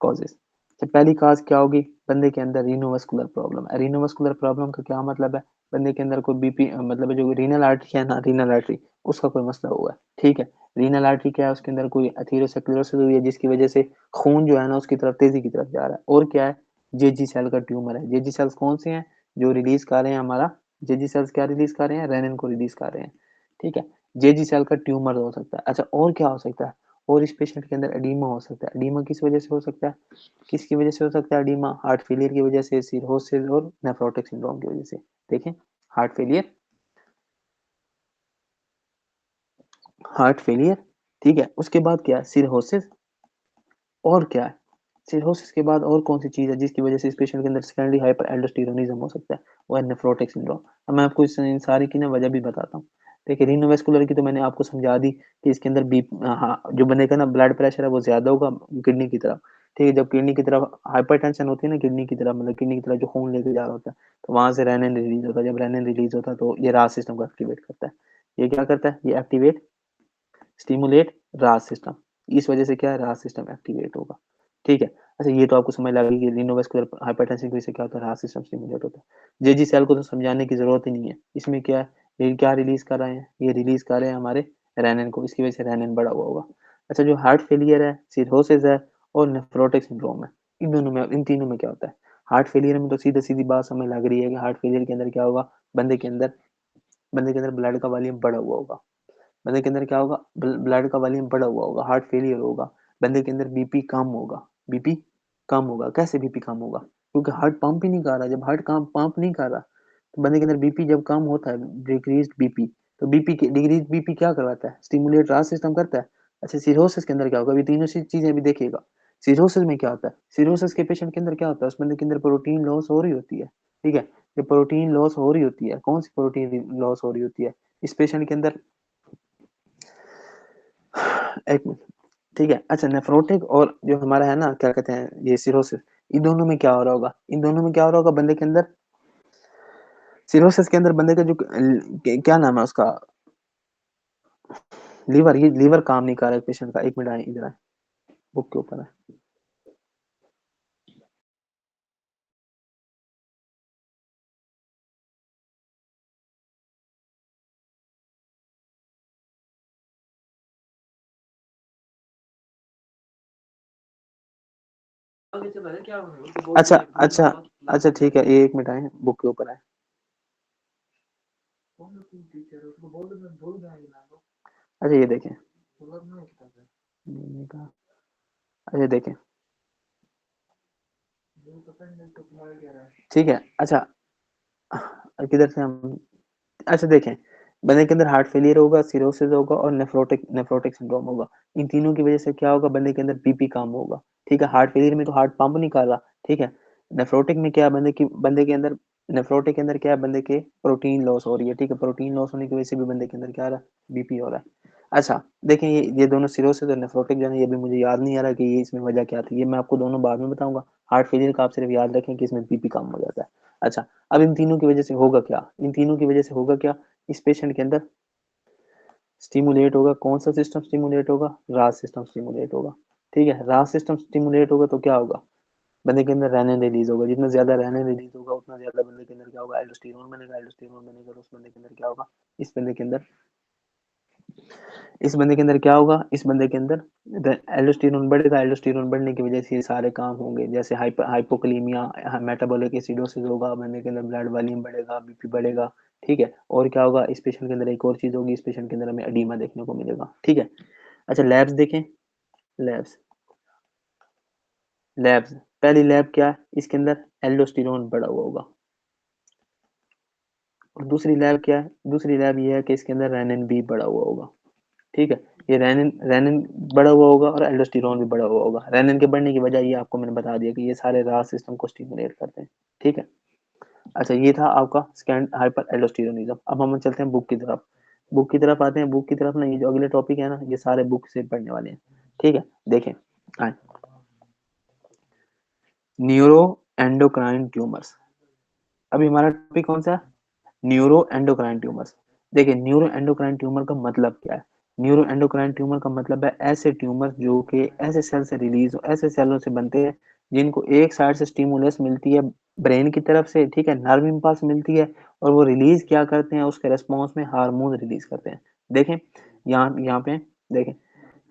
Speaker 1: कॉजेज, तो पहली काज क्या होगी, बंदे के अंदर रीनोवास्कुलर प्रॉब्लम है। रीनोवास्कुलर प्रॉब्लम का क्या मतलब है, बंदे के अंदर कोई बीपी, मतलब जो रीनल आर्टरी है ना, रीनल आर्टरी, उसका कोई मसला हुआ है। ठीक है, रीनल आर्टरी क्या है, उसके अंदर कोई एथेरोस्क्लेरोसिस हुई है, जिसकी वजह से खून जो है ना उसकी तरफ तेजी की तरफ जा रहा है। और क्या है, जेजी सेल का ट्यूमर है। जेजी सेल्स कौन से हैं, जो रिलीज कर रहे हैं हमारा, जेजी सेल्स क्या रिलीज कर रहे हैं, रेनिन को रिलीज कर रहे हैं। ठीक है, जेजी सेल का ट्यूमर हो सकता है। अच्छा और क्या हो सकता है, और इस पेशेंट के अंदर एडीमा हो सकता है। एडीमा किस वजह से हो सकता है, किसकी वजह से हो सकता है एडीमा, हार्ट फेलियर की वजह से, सिरोसिस और नेफ्रोटिक सिंड्रोम की वजह से। देखें, हार्ट फेलियर, हार्ट फेलियर, ठीक है। उसके बाद क्या है, सिरहोसिस, और क्या है, सिरहोसिस के बाद और कौन सी चीज है जिसकी वजह से इस पेशेंट के अंदर सेकेंडरी हाइपर एल्डोस्टेरोनिज्म हो सकता है, वो है नेफ्रोटिक सिंड्रोम। अब मैं आपको इन सारी की ना वजह भी बताता हूँ। देखिए रीनोवेस्कुलर की तो मैंने आपको समझा दी कि इसके अंदर बी, हाँ, जो बंदे का ना ब्लड प्रेशर है वो ज्यादा होगा किडनी की तरफ, ठीक है। जब किडनी की तरफ हाइपरटेंशन होती है ना, किडनी की तरफ, मतलब किडनी की तरफ जो खून लेके जा रहा होता है, तो वहां से रेनिन रिलीज होता है। जब रेनिन रिलीज होता है तो ये रास सिस्टम को एक्टिवेट करता है। ये क्या करता है, ये एक्टिवेट, स्टिमुलेट रास सिस्टम। इस वजह से क्या है, रास सिस्टम एक्टिवेट होगा, ठीक है। अच्छा ये तो आपको समझ लगी कि रीनोवास्कुलर हाइपरटेंशन की वजह से क्या होता है, रास सिस्टम स्टिमुलेट होता है। जेजी सेल को तो समझाने की जरूरत ही नहीं है, इसमें क्या है, ये क्या रिलीज कर रहे हैं, ये रिलीज कर रहे हैं हमारे रेनिन को, इसकी वजह से रेनिन बढ़ा हुआ होगा। अच्छा जो हार्ट फेलियर है, सिरोसिस है, और नेफ्रोटिक सिंड्रोम है, इन दोनों में, इन तीनों में क्या होता है। हार्ट फेलियर में तो सीधी सीधी बात समझ लग रही है कि हार्ट फेलियर के अंदर क्या होगा, बंदे के अंदर बंदे के अंदर ब्लड का वॉल्यूम बढ़ा हुआ होगा। बंदे के अंदर क्या होगा, ब्लड का वॉल्यूम बढ़ा हुआ होगा, हार्ट फेलियर होगा। बंदे के अंदर बीपी कम होगा, बीपी कम होगा। कैसे बीपी कम होगा, क्योंकि हार्ट पंप ही नहीं कर रहा। जब हार्ट काम पंप नहीं कर रहा तो बंदे के अंदर बीपी जब कम होता है, डिक्रीज बीपी, तो बीपी के डिक्रीज बीपी क्या करवाता है, स्टिमुलेट रास सिस्टम करता है। अच्छा सिरोसिस के अंदर क्या होगा, अभी तीनों चीजें भी देखिएगा। सिरोसिस में क्या होता है, सिरोसिस के पेशेंट के अंदर क्या होता है, उस बंदे के अंदर प्रोटीन लॉस हो रही होती है, ठीक है। जब प्रोटीन लॉस हो रही होती है, कौन सी प्रोटीन लॉस हो रही होती है इस पेशेंट के अंदर, एक मिनट, ठीक है। अच्छा नेफ्रोटिक और जो हमारा है ना, क्या कहते हैं, ये सिरोसिस, इन दोनों में क्या हो रहा होगा, इन दोनों में क्या हो रहा होगा बंदे के अंदर, सिरोसिस के अंदर बंदे का जो क्या नाम है उसका, लीवर, ये लीवर काम नहीं कर रहा है पेशेंट का। एक मिनट आए, इधर आए, बुक के ऊपर है। अच्छा अच्छा, अच्छा ठीक है, ये एक मिनट आए, बुक के ऊपर आए। अच्छा ये देखें, अच्छा देखें, ठीक है। अच्छा किधर से हम, अच्छा देखें, बंदे के अंदर हार्ट फेलियर होगा, सिरोसिस होगा, और नेफ्रोटिक नेफ्रोटिक सिंड्रोम होगा। इन तीनों की वजह से क्या होगा, बंदे के अंदर बीपी कम होगा, ठीक है। हार्ट फेलियर में तो हार्ट पंप नहीं कर रहा, ठीक है। नेफ्रोटिक में क्या है, बंदे के अंदर, नेफ्रोटिक के अंदर क्या है, बंदे के प्रोटीन लॉस हो रही है, ठीक है। प्रोटीन लॉस होने की वजह से भी बंदे के अंदर क्या आ रहा है, बीपी हो रहा है। अच्छा देखें, ये दोनों सिरोसिस और नेफ्रोटिक जो है, ये भी मुझे याद नहीं आ रहा कि ये इसमें वजह क्या थी, ये मैं आपको दोनों बाद में बताऊंगा। हार्ट फेलियर का आप सिर्फ याद रखें कि इसमें बीपी कम हो जाता है। अच्छा अब इन तीनों की वजह से होगा क्या, इन तीनों की वजह से होगा क्या, इस पेशेंट के अंदर स्टिमुलेट होगा, कौन सा सिस्टम स्टिमुलेट होगा, रास सिस्टम स्टिमुलेट होगा, ठीक है। रास सिस्टम स्टिमुलेट होगा तो क्या होगा, बंदे के अंदर रेनिन रिलीज होगा। जितना ज्यादा रेनिन रिलीज होगा उतना ज्यादा बंदे के अंदर क्या होगा, एल्डोस्टेरोन बनेगा। एल्डोस्टेरोन बनेगा तो उस बंदे के अंदर क्या होगा, इस बंदे के अंदर इस बंदे के अंदर क्या होगा, इस बंदे के अंदर एल्डोस्टेरोन बढ़ेगा। एल्डोस्टेरोन बढ़ने की वजह से ये सारे काम होंगे, जैसे हाइपोकलीमिया, मेटाबॉलिक एसिडोसिस होगा, बंदे के अंदर ब्लड वॉल्यूम बढ़ेगा, बीपी बढ़ेगा, ठीक है। और क्या होगा, इस पेशेंट के अंदर एक और चीज होगी, इस पेशेंट के अंदर हमें एडीमा देखने को मिलेगा, ठीक है। अच्छा लैब्स देखें, लैब्स, लैब्स, पहली लैब क्या है, इसके अंदर एल्डोस्टेरोन बढ़ा हुआ होगा। और दूसरी लैब क्या है, दूसरी लैब ये है कि इसके अंदर रेनिन भी बढ़ा हुआ होगा, ठीक है। ये रेनिन रेनिन बढ़ा हुआ होगा और एल्डोस्टेरोन भी बढ़ा हुआ होगा। रेनिन के बढ़ने की वजह ये आपको मैंने बता दिया कि ये सारे रास सिस्टम को स्टिमुलेट करते हैं, ठीक है। अच्छा ये था आपका स्कैंड हाइपर एल्डोस्टेरोनिज्म। अब हम चलते हैं बुक की तरफ, बुक की तरफ आते हैं। बुक की तरफ ना, ये जो अगले टॉपिक है ना, ये सारे बुक से पढ़ने वाले हैं, ठीक है। देखें आए, न्यूरो एंडोक्राइन ट्यूमर्स। अभी हमारा टॉपिक कौन सा है, न्यूरो एंडोक्राइन ट्यूमर्स। देखिए न्यूरो एंडोक्राइन ट्यूमर का मतलब क्या है, न्यूरो एंडोक्राइन ट्यूमर का मतलब है ऐसे ट्यूमर जो कि ऐसे सेल से रिलीज हो, ऐसे सेलों से बनते हैं जिनको एक साइड से स्टिमुलस मिलती है ब्रेन की तरफ से, ठीक है, नर्व इम्पल्स मिलती है, और वो रिलीज क्या करते हैं, उसके रेस्पॉन्स में हार्मोन रिलीज करते हैं। देखें यहाँ यहाँ पे देखें,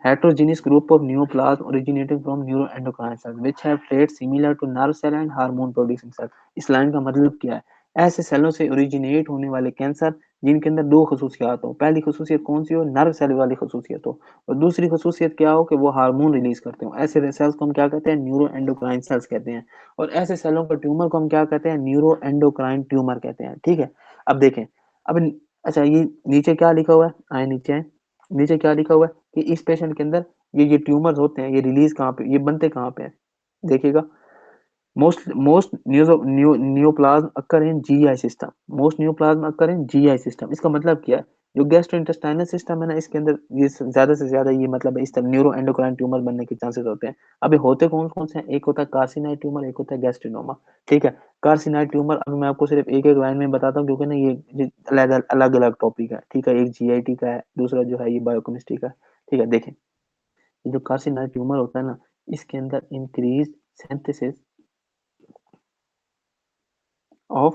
Speaker 1: heterogeneous group of neoplasm originating from neuroendocrine cells which have traits similar to nerve cell and hormone producing cell। इस लाइन का मतलब क्या है, ऐसे सेलों से ओरिजिनेट होने वाले कैंसर जिनके अंदर दो खसूसियात हो। पहली खसूसियत कौन सी हो, नर्व सेल वाली खसूसियत हो, और दूसरी खसूसियत क्या हो कि वो हार्मोन रिलीज करते हो। ऐसे सेल्स को हम क्या कहते हैं, न्यूरो एंडोक्राइन सेल्स कहते हैं। और ऐसे सेलों का ट्यूमर को हम क्या कहते हैं, न्यूरो एंडोक्राइन ट्यूमर कहते हैं, ठीक है। अब देखें, अब अच्छा ये नीचे क्या लिखा हुआ है, आए नीचे, नीचे क्या लिखा हुआ है कि इस पेशेंट के अंदर ये ट्यूमर्स होते हैं, ये रिलीज कहाँ पे, ये बनते कहाँ पे हैं, देखिएगा। Most neoplasm occur in GI system. Most neoplasm occur in GI system. इसका मतलब क्या है, जो गैस्ट्रो इंटेस्टाइनल सिस्टम है ना, इसके अंदर ये ज्यादा से ज्यादा ये मतलब इस तरह न्यूरो एंडोक्राइन ट्यूमर बनने के चांसेस होते हैं। अभी होते कौन कौन से हैं, एक होता है कार्सिनॉइड ट्यूमर, एक होता है गैस्ट्रिनोमा। ठीक है, कार्सिनॉइड ट्यूमर अभी मैं आपको सिर्फ एक एक लाइन में बताता हूँ, क्योंकि ना ये अलग अलग अलग टॉपिक है। ठीक है, एक जीआईटी का है, दूसरा जो है ये बायोकेमिस्ट्री का है। ठीक है, देखें, ये जो कार्सिनॉइड ट्यूमर होता है ना, इसके अंदर इंक्रीज सिंथेसिस ऑफ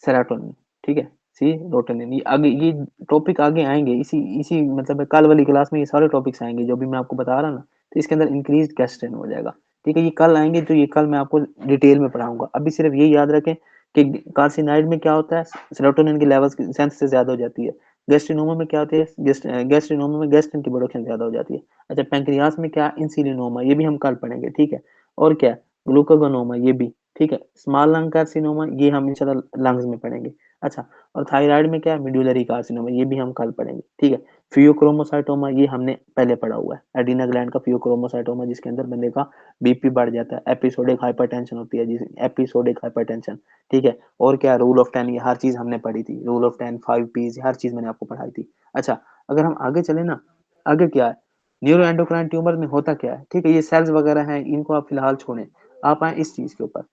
Speaker 1: सेरोटोनिन। ठीक है, सीरोटोनिन, ये आगे ये टॉपिक आगे आएंगे, इसी इसी मतलब कल वाली क्लास में ये सारे टॉपिक्स आएंगे जो भी मैं आपको बता रहा ना। तो इसके अंदर इंक्रीज गैस्ट्रिन हो जाएगा। ठीक है, ये कल आएंगे, तो ये कल मैं आपको डिटेल में पढ़ाऊंगा। अभी सिर्फ ये याद रखें कि कार्सिनाइड में क्या होता है, सेरोटोनिन की लेवल्स की सेंस से ज्यादा हो जाती है। गैस्ट्रिनोमा में क्या होती है, गैस्ट्रिनोमा में गैस्ट्रिन की प्रोडक्शन ज्यादा हो जाती है। अच्छा, पैंक्रियास में क्या, इंसिलिनोमा, ये भी हम कल पढ़ेंगे। ठीक है, और क्या, ग्लूकागोनोमा, ये भी। ठीक है, स्मॉल लंग कार्सिनोमा, ये हम इंशाल्लाह लंग्स में पढ़ेंगे। अच्छा, और थायराइड में क्या है, मिड्यूलरी कार्सिनोमा, ये भी हम कल पढ़ेंगे। ठीक है, फियोक्रोमोसाइटोमा, ये हमने पहले पढ़ा हुआ है, एडिना ग्लैंड का फियोक्रोमोसाइटोमा, जिसके अंदर बंदे का बीपी बढ़ जाता है, एपिसोडिक हाइपरटेंशन होती है, जिस एपिसोडिक हाइपरटेंशन। ठीक है, और क्या, रूल ऑफ 10, ये हर चीज हमने पढ़ी थी, रूल ऑफ 10, 5 पीज, हर चीज मैंने आपको पढ़ाई थी। अच्छा, अगर हम आगे चले ना, आगे क्या है, न्यूरो एंडोक्राइन ट्यूमर में होता क्या है। ठीक है, ये सेल्स वगैरह हैं, इनको आप फिलहाल छोड़ें, आप आए इस चीज के ऊपर।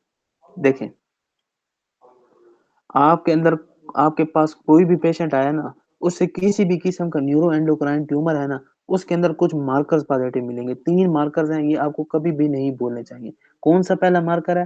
Speaker 1: देखें, आपके अंदर, आपके पास कोई भी पेशेंट आया ना, उससे किसी भी किस्म का न्यूरो एंडोक्राइन ट्यूमर है ना, उसके अंदर कुछ मार्कर्स पॉजिटिव मिलेंगे। 3 मार्कर्स हैं, ये आपको कभी भी नहीं भूलने चाहिए। कौन सा पहला मार्कर है,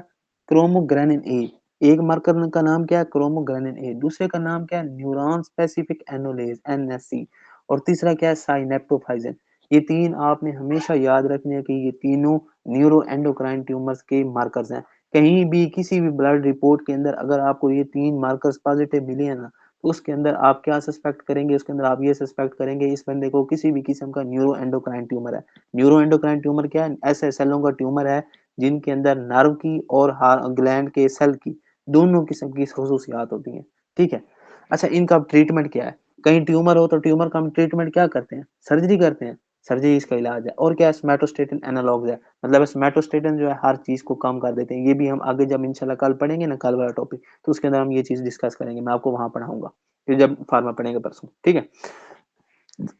Speaker 1: क्रोमोग्रेनिन ए। एक मार्कर का नाम क्या है, क्रोमोग्रेनिन ए। दूसरे का नाम क्या है, न्यूरॉन स्पेसिफिक एनोलेज, एनएससी। और तीसरा क्या है, साइनेप्टोफाइजिन। ये 3 आपने हमेशा याद रखने हैं कि ये तीनों न्यूरो एंडोक्राइन ट्यूमर्स के मार्कर्स हैं। कहीं भी किसी भी ब्लड रिपोर्ट के अंदर अगर आपको ये 3 मार्कर्स पॉजिटिव मिले हैं ना, तो उसके अंदर आप क्या सस्पेक्ट करेंगे, उसके अंदर आप ये सस्पेक्ट करेंगे इस बंदे को किसी भी किस्म का न्यूरो एंडोक्राइन ट्यूमर है। न्यूरो एंडोक्राइन ट्यूमर क्या है, ऐसे सेलों का ट्यूमर है जिनके अंदर नर्व की और ग्लैंड के सेल की दोनों किस्म की खसूसियात होती हैं। ठीक है, अच्छा, इनका ट्रीटमेंट क्या है, कहीं ट्यूमर हो तो ट्यूमर का हम ट्रीटमेंट क्या करते हैं, सर्जरी करते हैं। सर्जरी इसका इलाज है। और क्या है, स्मैटोस्टेटिन एनालॉग्स है, मतलब स्मैटोस्टेटिन जो है हर चीज को कम कर देते हैं। ये भी हम आगे जब इंशाल्लाह कल पढ़ेंगे ना, कल वाला टॉपिक, तो उसके अंदर हम ये चीज डिस्कस करेंगे, मैं आपको वहां पढ़ाऊंगा, फिर जब फार्मा पढ़ेंगे परसों। ठीक है,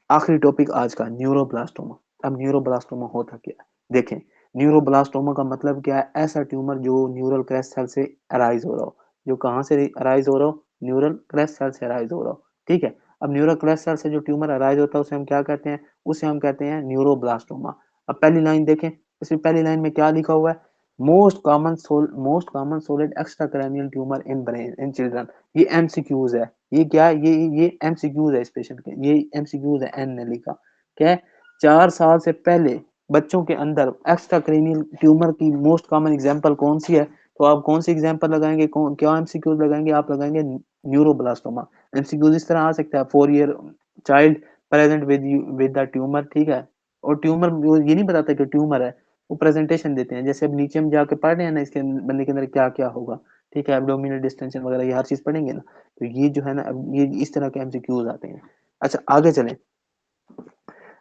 Speaker 1: आखिरी टॉपिक आज का, न्यूरोब्लास्टोमा। अब न्यूरोब्लास्टोमा होता क्या है, देखें, न्यूरोब्लास्टोमा का मतलब क्या है, ऐसा ट्यूमर जो न्यूरल क्रैश सेल से अराइज हो रहा हो। जो कहाँ से अराइज हो रहा हो, न्यूरल क्रैश सेल से अराइज हो रहा हो। ठीक है, अब न्यूरल क्रैश सेल से जो ट्यूमर अराइज होता है उसे हम क्या कहते हैं, उसे हम कहते हैं न्यूरोब्लास्टोमा। अब पहली लाइन देखें, इसमें पहली लाइन में क्या लिखा हुआ है, most common solid extracranial tumour in brain in children. ये एमसीक्यूज है, ये क्या है, ये एमसीक्यूज है इस पेशेंट के, ये एमसीक्यूज है, एन ने लिखा। क्या है, 4 साल से पहले बच्चों के अंदर एक्स्ट्रा क्रेनियल ट्यूमर की मोस्ट कॉमन एग्जांपल कौन सी है, तो आप कौन सी एग्जांपल लगाएंगे, कौन क्या एमसीक्यूज लगाएंगे, आप लगाएंगे न्यूरोब्लास्टोमा। एमसीक्यूज इस तरह आ सकता है, 4 year child present with the tumour. ठीक है, और ट्यूमर ये नहीं बताता कि ट्यूमर है, वो प्रेजेंटेशन देते हैं। जैसे अब नीचे हम जाके पढ़ रहे हैं ना, इसके बंदे के अंदर क्या क्या होगा। ठीक है, एब्डोमिनल डिस्टेंशन वगैरह ये हर चीज पढ़ेंगे ना, तो ये जो है ना, अब ये इस तरह के एमसीक्यूज आते हैं। अच्छा, आगे चलें।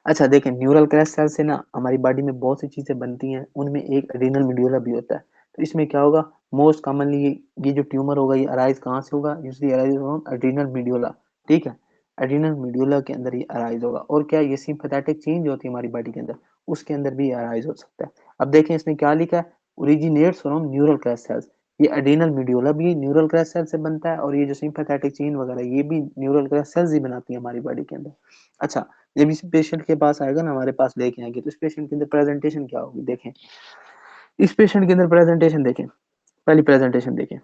Speaker 1: अच्छा, देखें, न्यूरल क्रैश सेल से ना हमारी बॉडी में बहुत सी चीजें बनती हैं, उनमें एक एड्रीनल मेड्यूला भी होता है। तो इसमें क्या होगा, मोस्ट कॉमनली ये जो ट्यूमर होगा, ये अराइज कहाँ से होगा, usually arise from adrenal medulla. ठीक है, एड्रीनल मेड्यूला के अंदर ये अराइज होगा। और क्या, ये सिंपैथेटिक चेंज होती है हमारी बॉडी के अंदर, उसके अंदर भी अराइज हो सकता है। अब देखें, इसने क्या लिखा है, originates from neural crest cells. ये एड्रीनल मेड्यूला भी न्यूरल क्रैश सेल से बनता है, और ये जो सिंपैथेटिक चेन वगैरह ये भी न्यूरल क्रैश सेल्स ही बनाती है हमारी बॉडी के अंदर। अच्छा, जब इस पेशेंट के पास आएगा ना, हमारे पास लेके आएंगे, तो इस पेशेंट के अंदर प्रेजेंटेशन क्या होगी, देखें, इस पेशेंट के अंदर प्रेजेंटेशन देखें, पहली प्रेजेंटेशन देखें,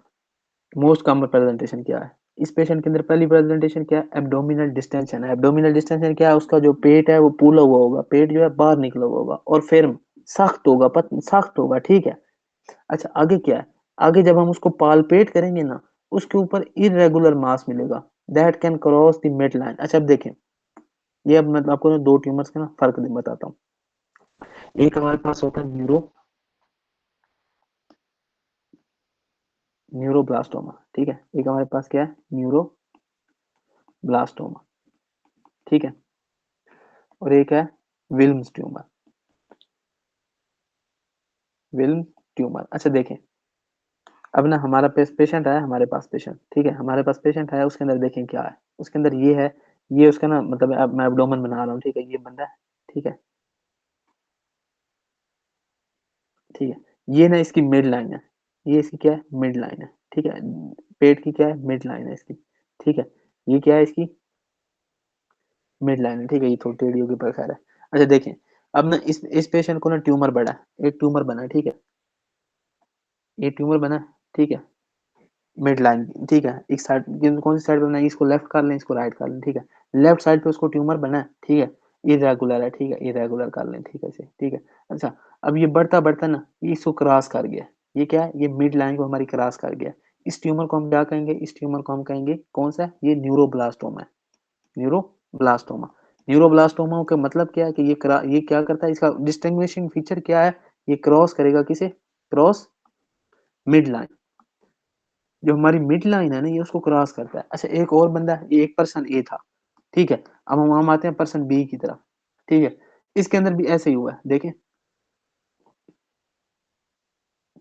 Speaker 1: मोस्ट कॉमन प्रेजेंटेशन क्या है इस पेशेंट के अंदर, पहली प्रेजेंटेशन क्या है, एब्डोमिनल डिस्टेंशन है। एब्डोमिनल डिस्टेंशन क्या है, उसका जो पेट है वो फूला हुआ होगा, पेट जो है बाहर निकला हुआ होगा, और फिर सख्त होगा, सख्त होगा। ठीक है, अच्छा, आगे क्या है, आगे जब हम उसको पालपेट करेंगे ना, उसके ऊपर इरेगुलर मास मिलेगा, that can cross the mid line. अच्छा, अब देखें, ये अब मैं आपको ना दो ट्यूमर्स का ना फर्क बताता हूँ। एक हमारे पास होता है न्यूरोब्लास्टोमा। ठीक है, एक हमारे पास क्या है, न्यूरोब्लास्टोमा। ठीक है, और एक है विल्म्स ट्यूमर। विल्म ट्यूमर। अच्छा देखें, अब ना हमारा पेशेंट आया हमारे पास, पेशेंट ठीक है, हमारे पास पेशेंट आया, उसके अंदर देखें क्या है, उसके अंदर ये है, ये उसका ना मतलब अब मैं एब्डोमेन बना रहा हूँ, ठीक है, ये बंदा है, ठीक है, ठीक है, ये ना इसकी मिड लाइन है, ये इसकी क्या है, मिड लाइन है, ठीक है, पेट की क्या है, मिड लाइन है इसकी, ठीक है, ये क्या है इसकी मिड लाइन है, ठीक है, ये थोड़ी टेढ़ी होगी पर खैर है। अच्छा देखें, अब ना इस पेशेंट को ना ट्यूमर बढ़ा है, एक ट्यूमर बना है, ठीक है, ये ट्यूमर बना है, ठीक है, मिड लाइन, ठीक है, एक साइड, कौन सी साइड पे बनाई, इसको लेफ्ट कर लें, इसको राइट कर लें, ठीक है, लेफ्ट साइड पे उसको ट्यूमर बना है, ठीक है, इरेगुलर है, ठीक है, इरेगुलर कर लें, ठीक है इसे, ठीक है। अच्छा, अब ये बढ़ता बढ़ता ना ये इसको क्रॉस कर गया, ये क्या है, ये मिड लाइन को हमारी क्रॉस कर गया, इस ट्यूमर को हम क्या कहेंगे, इस ट्यूमर को हम कहेंगे कौन सा, ये न्यूरोब्लास्टोमा है, न्यूरोब्लास्टोमा। न्यूरोब्लास्टोमा का मतलब क्या है कि ये क्या करता है, इसका डिस्टिंग्विशिंग फीचर क्या है, ये क्रॉस करेगा किसे, क्रॉस मिड लाइन, जो हमारी मिड लाइन है ना ये उसको क्रॉस करता है। अच्छा एक और बंदा है, ये एक पर्सन ए था, ठीक है, अब हम आते हैं पर्सन बी की तरफ, ठीक है, इसके अंदर भी ऐसे ही हुआ है, देखें,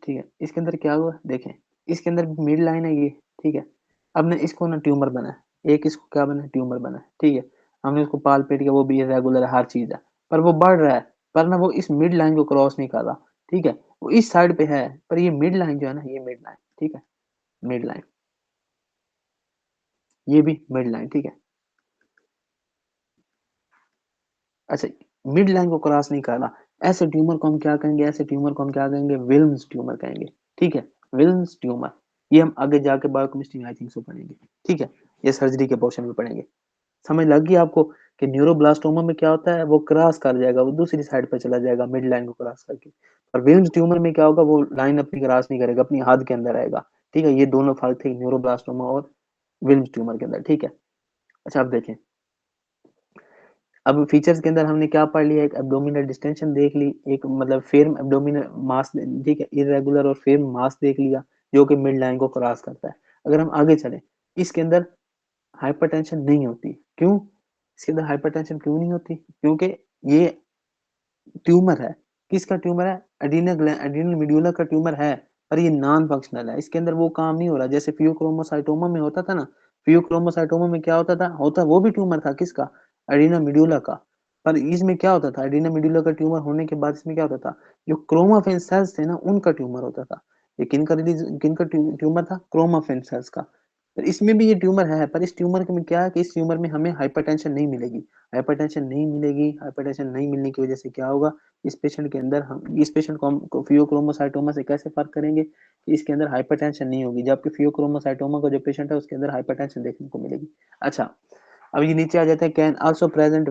Speaker 1: ठीक है, इसके अंदर क्या हुआ देखें, इसके अंदर मिड लाइन है ये, ठीक है, अब ना इसको ना ट्यूमर बना है, एक इसको क्या बना है, ट्यूमर बना है, ठीक है, हमने उसको पाल पेट किया, वो भी रेगुलर हर चीज है, पर वो बढ़ रहा है, पर ना वो इस मिड लाइन को क्रॉस नहीं कर रहा, ठीक है, वो इस साइड पे है, पर ये मिड लाइन जो है ना, ये मिड लाइन, ठीक है, मिड लाइन, ये भी मिड लाइन, ठीक है। अच्छा, मिड लाइन को क्रॉस नहीं कर रहा, ऐसे ट्यूमर को हम क्या कहेंगे, ऐसे ट्यूमर को हम क्या कहेंगे, विल्म्स ट्यूमर कहेंगे, ठीक है, विल्म्स ट्यूमर, ये हम आगे जाके बायोकेमिस्ट्री में आई थिंक सो पढ़ेंगे, ठीक है, ये सर्जरी के पोर्शन में पढ़ेंगे। समझ लग गई आपको कि न्यूरोब्लास्टोमा में क्या होता है, वो क्रॉस कर जाएगा, वो दूसरी साइड पर चला जाएगा मिड लाइन को क्रॉस करके, और विल्म्स ट्यूमर में क्या होगा, वो लाइन अपनी क्रॉस नहीं करेगा, अपनी हद के अंदर रहेगा, ठीक है, ये दोनों फर्क थे न्यूरोब्लास्टोमा और विल्म्स ट्यूमर के अंदर, ठीक है। अच्छा अब देखें, अब फीचर्स के अंदर हमने क्या पढ़ लिया, एक एब्डोमिनल डिस्टेंशन देख ली, एक मतलब फेर्म एब्डोमिनल मास, ठीक है, इरेगुलर और फेर्म मास देख लिया, जो कि मिड लाइन को क्रॉस करता है। अगर हम आगे चलें, इसके अंदर हाइपरटेंशन नहीं होती, क्यों, इसके अंदर हाइपरटेंशन क्यों नहीं होती, क्योंकि ये ट्यूमर है, किसका ट्यूमर है, एड्रीनल मेडुला का ट्यूमर है, पर ये नॉन फंक्शनल है, इसके अंदर वो काम नहीं हो रहा, जैसे फियोक्रोमोसाइटोमा में होता था ना, फियोक्रोमोसाइटोमा में क्या होता वो भी ट्यूमर था, किसका, एड्रीनल मेडुला का, पर इसमें क्या होता था, एड्रीनल मेडुला का ट्यूमर होने के बाद इसमें क्या होता था, जो क्रोमाफिन सेल्स थे ना उनका ट्यूमर होता था, ये किनका ट्यूमर था, क्रोमाफिन सेल्स का। पर इसमें भी ये ट्यूमर है, पर इस ट्यूमर में क्या है कि इस ट्यूमर में हमें हाइपरटेंशन नहीं मिलेगी, हाइपरटेंशन नहीं मिलेगी, हाइपरटेंशन नहीं मिलने की वजह से क्या होगा, इस पेशेंट के अंदर हम इस पेशेंट को हम फियोक्रोमोसाइटोमा से कैसे फर्क करेंगे कि इसके अंदर हाइपरटेंशन नहीं होगी, जबकि फियोक्रोमोसाइटोमा का जो पेशेंट है उसके अंदर हाइपरटेंशन देखने को मिलेगी। अच्छा, अब ये नीचे आ जाते हैं, can also present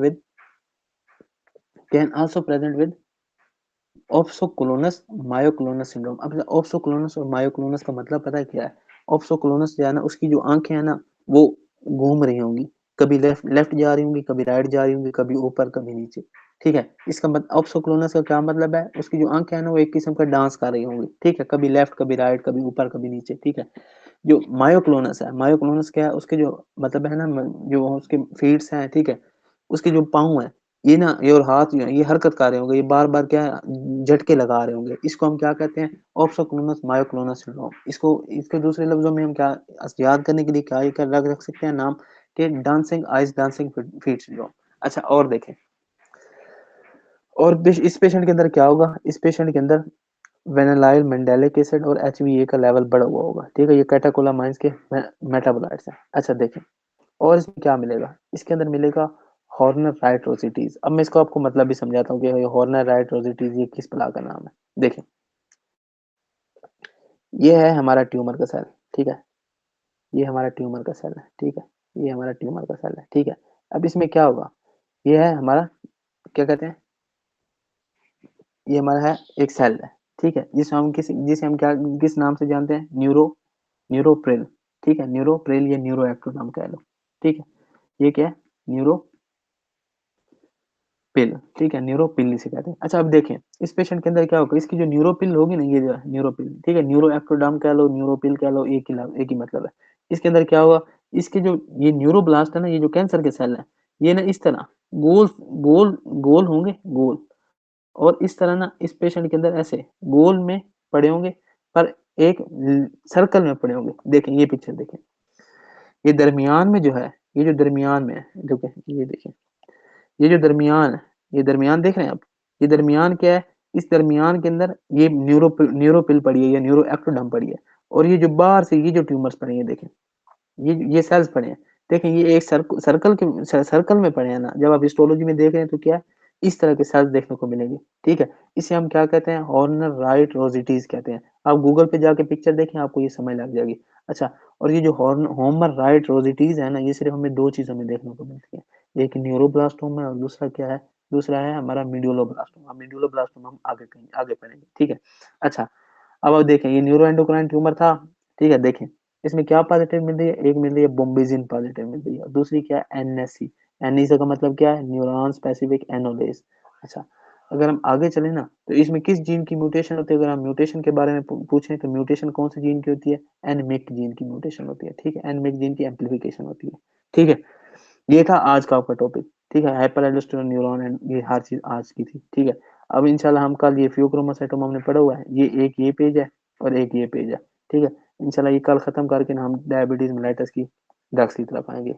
Speaker 1: with opsoclonus myoclonus syndrome. अब ऑप्सोक्लोनस और मायोक्लोनस का मतलब पता है क्या है, ऑप्सोक्लोनस जो है ना उसकी जो आंखें है ना वो घूम रही होंगी, कभी लेफ्ट लेफ्ट जा रही होंगी, कभी राइट जा रही होंगी, कभी ऊपर कभी नीचे, ठीक है, इसका मतलब ऑप्सोक्लोनस का क्या मतलब है, उसकी जो आंखें है ना वो एक किस्म का डांस कर रही होंगी, ठीक है, कभी लेफ्ट कभी राइट कभी ऊपर कभी नीचे, ठीक है। जो मायोक्लोनस है, मायोक्लोनस क्या है, उसके जो मतलब है ना, जो उसके फीट्स हैं, ठीक है, उसके जो पाँव है, ये ना ये और हाथ जो है ये हरकत कर रहे होंगे, ये बार बार क्या है, झटके लगा रहे होंगे, इसको हम क्या कहते हैं, ऑप्सोक्लोनस मायोक्लोनस सिंड्रोम। इसको इसके दूसरे लफ्जों में हम क्या याद करने के लिए क्या ये कर रख सकते हैं नाम के, dancing eyes dancing feet syndrome. अच्छा और देखें, और इस पेशेंट के अंदर क्या होगा, इस पेशेंट के अंदर वेनालाइल मेंडेलिक एसिड और एचवीए का लेवल बढ़ा हुआ होगा, ठीक है, ये कैटाकोलामाइंस के मेटाबोलाइट्स हैं। अच्छा देखें, और इसमें क्या मिलेगा, इसके अंदर मिलेगा हॉर्नर राइट रोसिटीज। अब मैं इसको आपको मतलब भी समझाता हूँ कि हॉर्नर राइट रोसिटीज ये किस प्ला का नाम है। देखें, ये है हमारा ट्यूमर का सेल, ठीक है, ये हमारा ट्यूमर का सेल है, ठीक है, ये हमारा ट्यूमर का सेल है, ठीक है। अब इसमें क्या होगा, ये है हमारा क्या कहते हैं, ये हमारा है एक सेल है, ठीक है, जिसे हम क्या किस नाम से जानते हैं, न्यूरोप्रिल, ठीक है, न्यूरोप्रिल या न्यूरो एक्टोनाम कह लो, ठीक है, ये क्या है, न्यूरो पिल, ठीक है, न्यूरोपिल इसे कहते हैं। अच्छा अब देखें, इस पेशेंट के अंदर क्या होगा, इसकी जो न्यूरोपिल होगी ना, ये जो है न्यूरोपिल, ठीक है, न्यूरो एक्टोडाम कह लो न्यूरोपिल कह लो, एक ही मतलब है। इसके अंदर क्या होगा, इसके जो ये न्यूरोब्लास्ट है ना, ये जो कैंसर के सेल है, ये ना इस तरह गोल गोल गोल होंगे, गोल, और इस तरह ना इस पेशेंट के अंदर ऐसे गोल में पड़े होंगे, पर एक सर्कल में पड़े होंगे। देखें ये पिक्चर देखें, ये दरमियान में जो है, ये जो दरमियान में है, देखो ये देखें, ये जो दरमियान है, ये दरमियान देख रहे हैं आप, ये दरमियान क्या है, इस दरमियान के अंदर ये न्यूरोपिल पड़ी है या न्यूरो एक्टोडर्म पड़ी है, और ये जो बाहर से ये जो ट्यूमर्स पड़े हैं देखें, ये सेल्स पड़े हैं। देखें ये एक सर्कल में पड़े हैं ना, जब आप हिस्टोलॉजी में देख रहे हैं तो क्या इस तरह के सेल्स देखने को मिलेंगे। ठीक है, इसे हम क्या कहते हैं, हॉर्नर राइट रोजिटीज कहते हैं। आप गूगल पे जाके पिक्चर देखें, आपको ये समझ लग जाएगी। अच्छा, और ये जो होमर राइट रोजिटीज है ना, ये सिर्फ हमें दो चीजों में देखने को मिलती है, एक न्यूरोब्लास्टोमा है और दूसरा क्या है, दूसरा है हमारा मीडुलोब्लास्टोमा। मीडुलोब्लास्टोमा हम आगे कहीं आगे पढ़ेंगे। ठीक है, अच्छा, अब आप देखें ये न्यूरो एंडोक्राइन ट्यूमर था। ठीक है, देखें इसमें क्या पॉजिटिव मिल रही है, एक मिल रही है बोम्बेजिन पॉजिटिव मिल रही है, और दूसरी क्या है एनएससी। एनएससी का मतलब क्या है, न्यूरॉन स्पेसिफिक एनोलेज। अच्छा, अगर हम आगे चले ना तो इसमें किस जीन की म्यूटेशन होती है, अगर हम म्यूटेशन के बारे में पूछें तो म्यूटेशन कौन सी जीन की होती है, एनमिक जीन की म्यूटेशन होती है। ठीक है, एनमिक जीन की एम्प्लीफिकेशन होती है। ठीक है, ये था आज का आपका टॉपिक। ठीक है, हाइपर एल्डोस्टेरोन न्यूरॉन एंड ये हर चीज आज की थी। ठीक है, अब इंशाल्लाह हम कल ये फियोक्रोमोसाइटोमा हमने पढ़ा हुआ है, ये पेज है और एक ये पेज है। ठीक है, इंशाल्लाह ये कल खत्म करके ना हम डायबिटीज मेलाइटस की ड्रग्स की तरफ आएंगे।